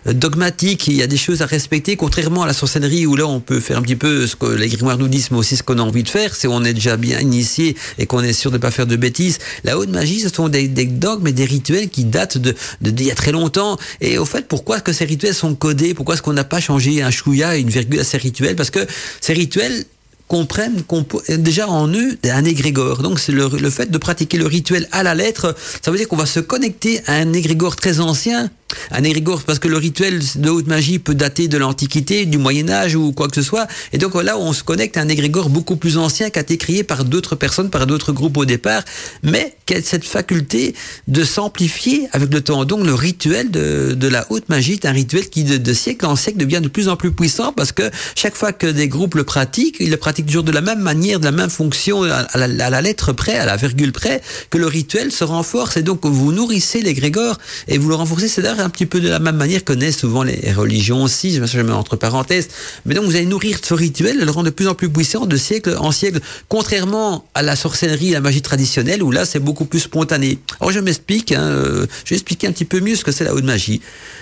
dogmatique. Il y a des choses à respecter, contrairement à la sorcellerie où là on peut faire un petit peu ce que les grimoires nous disent, mais aussi ce qu'on a envie de faire, si on est déjà bien initié et qu'on est sûr de ne pas faire de bêtises. La haute magie, ce sont des dogmes et des rituels qui datent d'il y a très longtemps. Et au fait, pourquoi est-ce que ces rituels sont codés? Pourquoi est-ce qu'on n'a pas changé un chouïa, une virgule à ces rituels? Parce que ces rituels comprennent déjà en eux un égrégore. Donc c'est le fait de pratiquer le rituel à la lettre, ça veut dire qu'on va se connecter à un égrégore très ancien. Un égrégore, parce que le rituel de haute magie peut dater de l'Antiquité, du Moyen-Âge ou quoi que ce soit. Et donc là, on se connecte à un égrégore beaucoup plus ancien qui a été créé par d'autres personnes, par d'autres groupes au départ, mais qui a cette faculté de s'amplifier avec le temps. Donc le rituel de la haute magie est un rituel qui de siècle en siècle devient de plus en plus puissant, parce que chaque fois que des groupes le pratiquent, ils le pratiquent toujours de la même manière, de la même fonction, à la lettre près, à la virgule près, que le rituel se renforce. Et donc vous nourrissez l'égrégore et vous le renforcez. C'est d'ailleurs un petit peu de la même manière que naissent souvent les religions aussi, je mets entre parenthèses. Mais donc vous allez nourrir ce rituel et le rendre de plus en plus puissant de siècle en siècle, contrairement à la sorcellerie et la magie traditionnelle où là c'est beaucoup plus spontané. Alors je m'explique, je vais expliquer un petit peu mieux ce que c'est la haute magie.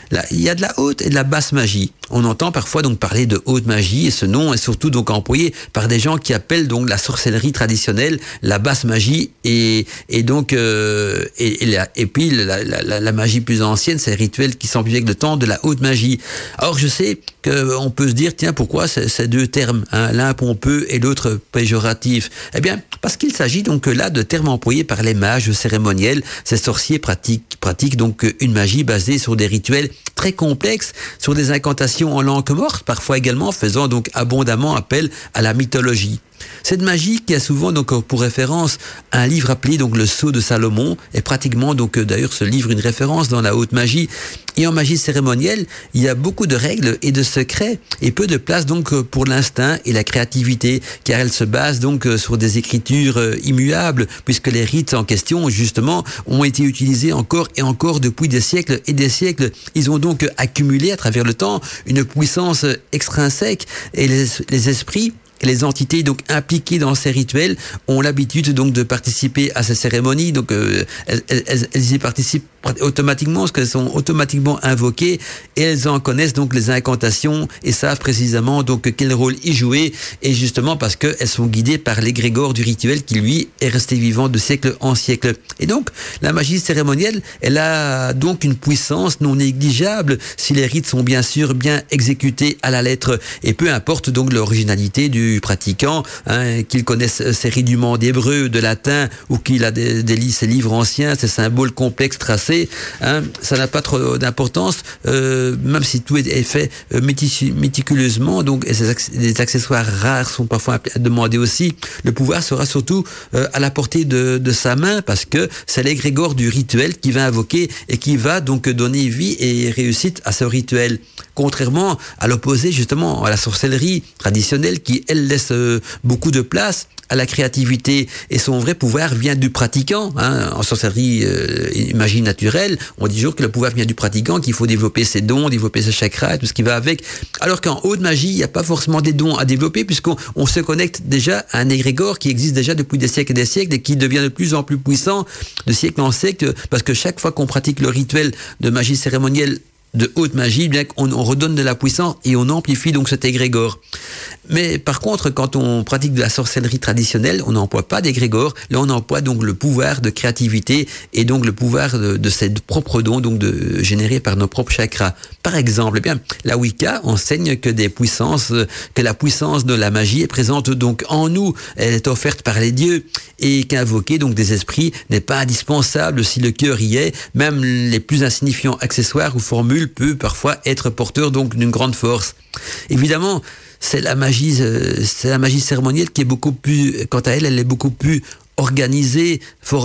Là, il y a de la haute et de la basse magie. On entend parfois donc parler de haute magie, et ce nom est surtout donc employé par des gens qui appellent donc la sorcellerie traditionnelle la basse magie, et donc et puis la magie plus ancienne, c'est les rituels qui s'amplifient avec le temps de la haute magie. Alors je sais qu'on peut se dire, tiens, pourquoi ces deux termes, l'un pompeux et l'autre péjoratif? Eh bien, parce qu'il s'agit donc là de termes employés par les mages cérémoniels. Ces sorciers pratiquent donc une magie basée sur des rituels très complexes, sur des incantations en langue morte, parfois également faisant donc abondamment appel à la mythologie. Cette magie, qui a souvent donc pour référence un livre appelé donc le Sceau de Salomon, est pratiquement donc d'ailleurs ce livre une référence dans la haute magie. Et en magie cérémonielle, il y a beaucoup de règles et de secrets et peu de place donc pour l'instinct et la créativité, car elle se base donc sur des écritures immuables, puisque les rites en question justement ont été utilisés encore et encore depuis des siècles et des siècles. Ils ont donc accumulé à travers le temps une puissance extrinsèque, et les esprits et les entités donc impliquées dans ces rituels ont l'habitude donc de participer à ces cérémonies. Donc elles y participent automatiquement, parce qu'elles sont automatiquement invoquées, et elles en connaissent donc les incantations et savent précisément donc quel rôle y jouer, et justement parce qu'elles sont guidées par l'égrégore du rituel qui lui est resté vivant de siècle en siècle. Et donc la magie cérémonielle, elle a donc une puissance non négligeable si les rites sont bien sûr bien exécutés à la lettre, et peu importe donc l'originalité du pratiquant, qu'il connaisse ses rudiments d'hébreu, de latin, ou qu'il a ses livres anciens, ses symboles complexes tracés. sait, hein, ça n'a pas trop d'importance, même si tout est fait méticuleusement, donc et les accessoires rares sont parfois demandés aussi. Le pouvoir sera surtout à la portée de sa main, parce que c'est l'égrégore du rituel qui va invoquer et qui va donc donner vie et réussite à ce rituel. Contrairement à l'opposé justement à la sorcellerie traditionnelle qui elle laisse beaucoup de place à la créativité, et son vrai pouvoir vient du pratiquant. Hein. En sorcellerie magie naturelle, on dit toujours que le pouvoir vient du pratiquant, qu'il faut développer ses dons, développer ses chakras, tout ce qui va avec. Alors qu'en haute magie, il n'y a pas forcément des dons à développer, puisqu'on se connecte déjà à un égrégore qui existe déjà depuis des siècles et des siècles, et qui devient de plus en plus puissant de siècle en siècle, parce que chaque fois qu'on pratique le rituel de magie cérémonielle de haute magie, bien qu'on redonne de la puissance et on amplifie donc cet égrégore. Mais par contre, quand on pratique de la sorcellerie traditionnelle, on n'emploie pas d'égrégore. Là, on emploie donc le pouvoir de créativité et donc le pouvoir de ses propres dons, donc de générer par nos propres chakras. Par exemple, eh bien, la Wicca enseigne que la puissance de la magie est présente donc en nous. Elle est offerte par les dieux, et qu'invoquer donc des esprits n'est pas indispensable si le cœur y est. Même les plus insignifiants accessoires ou formules peut parfois être porteur donc d'une grande force. Évidemment, c'est la magie cérémonielle qui est beaucoup plus, quant à elle, elle est beaucoup plus organisée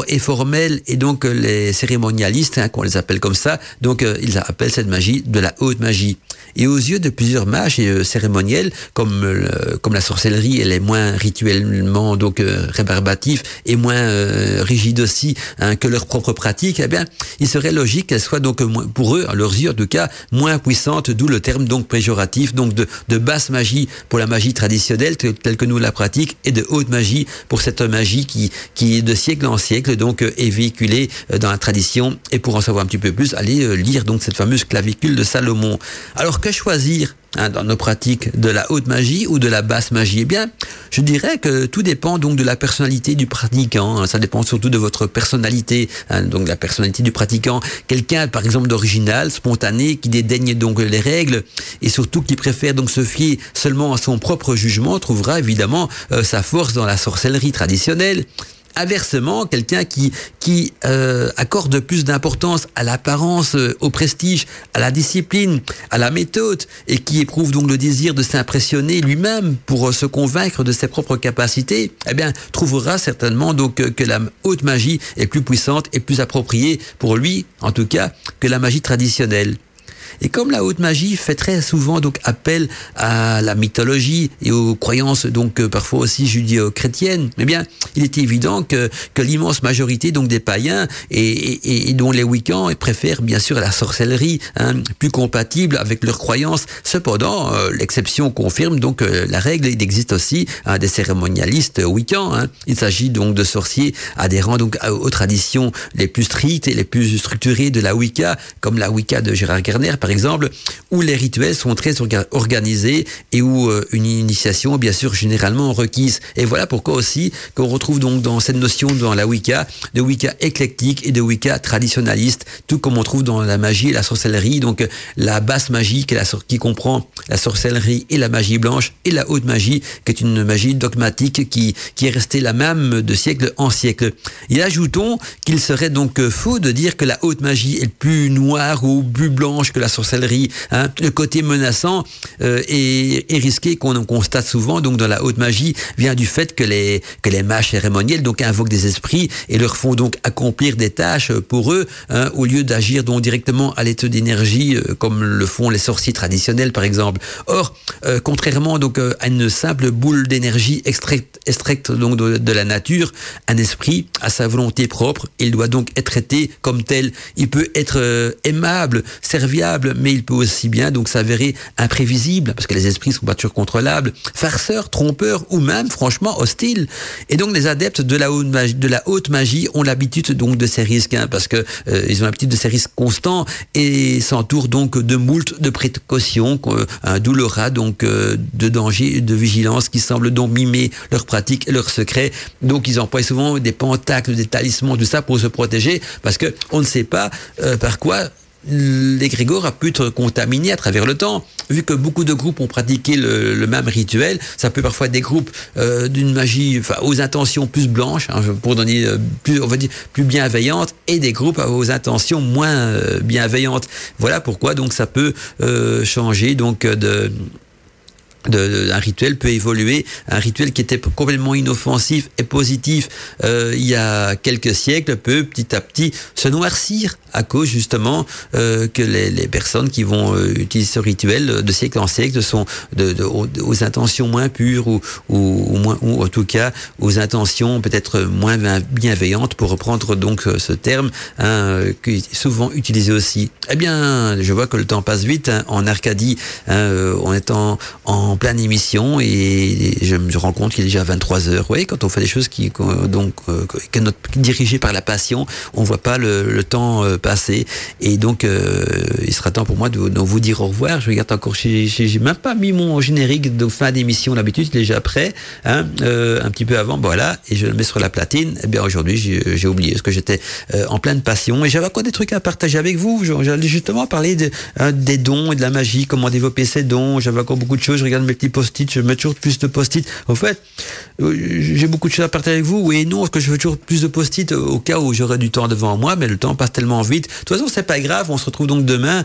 et formelle, et donc les cérémonialistes, hein, qu'on les appelle comme ça, donc ils appellent cette magie de la haute magie. Et aux yeux de plusieurs mages cérémoniels, comme la sorcellerie, elle est moins rituellement donc rébarbative et moins rigide aussi, hein, que leur propre pratique, eh bien, il serait logique qu'elle soit donc pour eux, à leurs yeux en tout cas, moins puissante, d'où le terme donc péjoratif, donc de basse magie pour la magie traditionnelle telle que nous la pratiquons, et de haute magie pour cette magie qui de siècle en siècle donc est véhiculée dans la tradition. Et pour en savoir un petit peu plus, allez lire donc cette fameuse clavicule de Salomon. Alors que choisir dans nos pratiques, de la haute magie ou de la basse magie? Eh bien, je dirais que tout dépend donc de la personnalité du pratiquant. Ça dépend surtout de votre personnalité, donc la personnalité du pratiquant. Quelqu'un, par exemple, d'original, spontané, qui dédaigne donc les règles et surtout qui préfère donc se fier seulement à son propre jugement, trouvera évidemment sa force dans la sorcellerie traditionnelle. Inversement, quelqu'un qui accorde plus d'importance à l'apparence, au prestige, à la discipline, à la méthode, et qui éprouve donc le désir de s'impressionner lui-même pour se convaincre de ses propres capacités, eh bien, trouvera certainement donc que la haute magie est plus puissante et plus appropriée pour lui, en tout cas, que la magie traditionnelle. Et comme la haute magie fait très souvent donc appel à la mythologie et aux croyances donc parfois aussi judéo-chrétiennes, eh bien, il est évident que l'immense majorité donc des païens et dont les Wiccans préfèrent bien sûr la sorcellerie, hein, plus compatible avec leurs croyances. Cependant, l'exception confirme donc la règle. Il existe aussi des cérémonialistes Wiccans. Hein. Il s'agit donc de sorciers adhérant donc aux traditions les plus strictes et les plus structurées de la Wicca, comme la Wicca de Gérard Garner par exemple, où les rituels sont très organisés et où une initiation bien sûr généralement requise. Et voilà pourquoi aussi qu'on retrouve donc dans cette notion dans la Wicca, de Wicca éclectique et de Wicca traditionnaliste, tout comme on trouve dans la magie et la sorcellerie, donc la basse magie qui comprend la sorcellerie et la magie blanche, et la haute magie qui est une magie dogmatique qui est restée la même de siècle en siècle. Et ajoutons qu'il serait donc faux de dire que la haute magie est plus noire ou plus blanche que la sorcellerie. Hein. Le côté menaçant et risqué qu'on constate souvent donc dans la haute magie vient du fait que les mages cérémoniels donc invoquent des esprits et leur font donc accomplir des tâches pour eux, hein, au lieu d'agir donc directement à l'état d'énergie comme le font les sorciers traditionnels par exemple. Or, contrairement donc à une simple boule d'énergie extraite donc de la nature, un esprit a sa volonté propre. Il doit donc être traité comme tel. Il peut être aimable, serviable, mais il peut aussi bien donc s'avérer imprévisible, parce que les esprits sont pas toujours contrôlables, farceurs, trompeurs ou même franchement hostiles. Et donc les adeptes de la haute magie ont l'habitude donc de ces risques, hein, parce que ils ont l'habitude de ces risques constants et s'entourent donc de moult de précautions, d'où l'aura donc de danger, de vigilance qui semble donc mimer leurs pratiques et leurs secrets. Donc ils emploient souvent des pentacles, des talismans, tout ça pour se protéger, parce que on ne sait pas par quoi l'égrégore a pu être contaminé à travers le temps. Vu que beaucoup de groupes ont pratiqué le même rituel, ça peut parfois être des groupes d'une magie, enfin, aux intentions plus blanches, hein, pour donner plus, on va dire, plus bienveillantes, et des groupes aux intentions moins bienveillantes. Voilà pourquoi donc ça peut changer donc un rituel peut évoluer. Un rituel qui était complètement inoffensif et positif il y a quelques siècles peut petit à petit se noircir à cause justement que les personnes qui vont utiliser ce rituel de siècle en siècle sont aux intentions moins pures ou en tout cas aux intentions peut-être moins bienveillantes, pour reprendre donc ce terme qui est souvent utilisé aussi. Eh bien, je vois que le temps passe vite en Arcadie. On est en pleine émission et je me rends compte qu'il est déjà 23h. Oui, quand on fait des choses qui dirigées par la passion, on voit pas le temps passer, et donc il sera temps pour moi de vous dire au revoir. Je regarde encore, j'ai même pas mis mon générique de fin d'émission, d'habitude il est déjà prêt, un petit peu avant, voilà, et je le mets sur la platine. Eh bien aujourd'hui j'ai oublié parce que j'étais en pleine passion et j'avais encore des trucs à partager avec vous. J'allais justement parler des dons et de la magie, comment développer ces dons. J'avais encore beaucoup de choses. Je regarde mes petits post-it, je mets toujours plus de post-it. En fait, j'ai beaucoup de choses à partager avec vous. Oui et non, parce que je veux toujours plus de post-it au cas où j'aurai du temps devant moi, mais le temps passe tellement vite. De toute façon, c'est pas grave. On se retrouve donc demain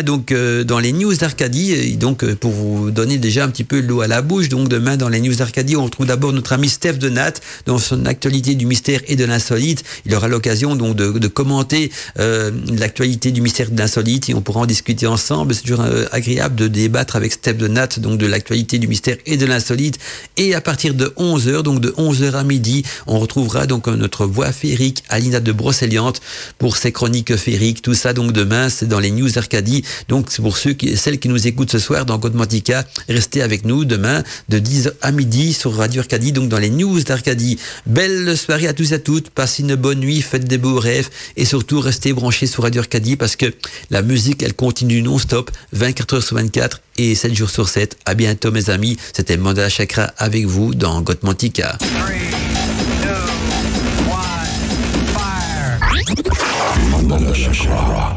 donc dans les news d'Arcadie. Et donc pour vous donner déjà un petit peu l'eau à la bouche. Donc demain dans les news d'Arcadie, on retrouve d'abord notre ami Steph de Nat dans son actualité du mystère et de l'insolite. Il aura l'occasion donc de commenter l'actualité du mystère et de l'insolite et on pourra en discuter ensemble. C'est toujours agréable de débattre avec Steph de Nat donc de l'actualité du mystère et de l'insolite. Et à partir de 11h, donc de 11h à midi, on retrouvera donc notre voix féerique Alina de Brocéliande pour ses chroniques féeriques. Tout ça donc demain, c'est dans les news d'Arcadie. Donc c'est pour celles qui nous écoutent ce soir dans Godmantica, restez avec nous demain de 10h à midi sur Radio Arcadie, donc dans les news d'Arcadie. Belle soirée à tous et à toutes, passez une bonne nuit, faites des beaux rêves et surtout restez branchés sur Radio Arcadie parce que la musique elle continue non-stop 24h sur 24 et 7 jours sur 7. À bientôt mes amis, c'était Mandala Chakra avec vous dans Godmantica. 3, 2, 1, fire! Mandala Chakra.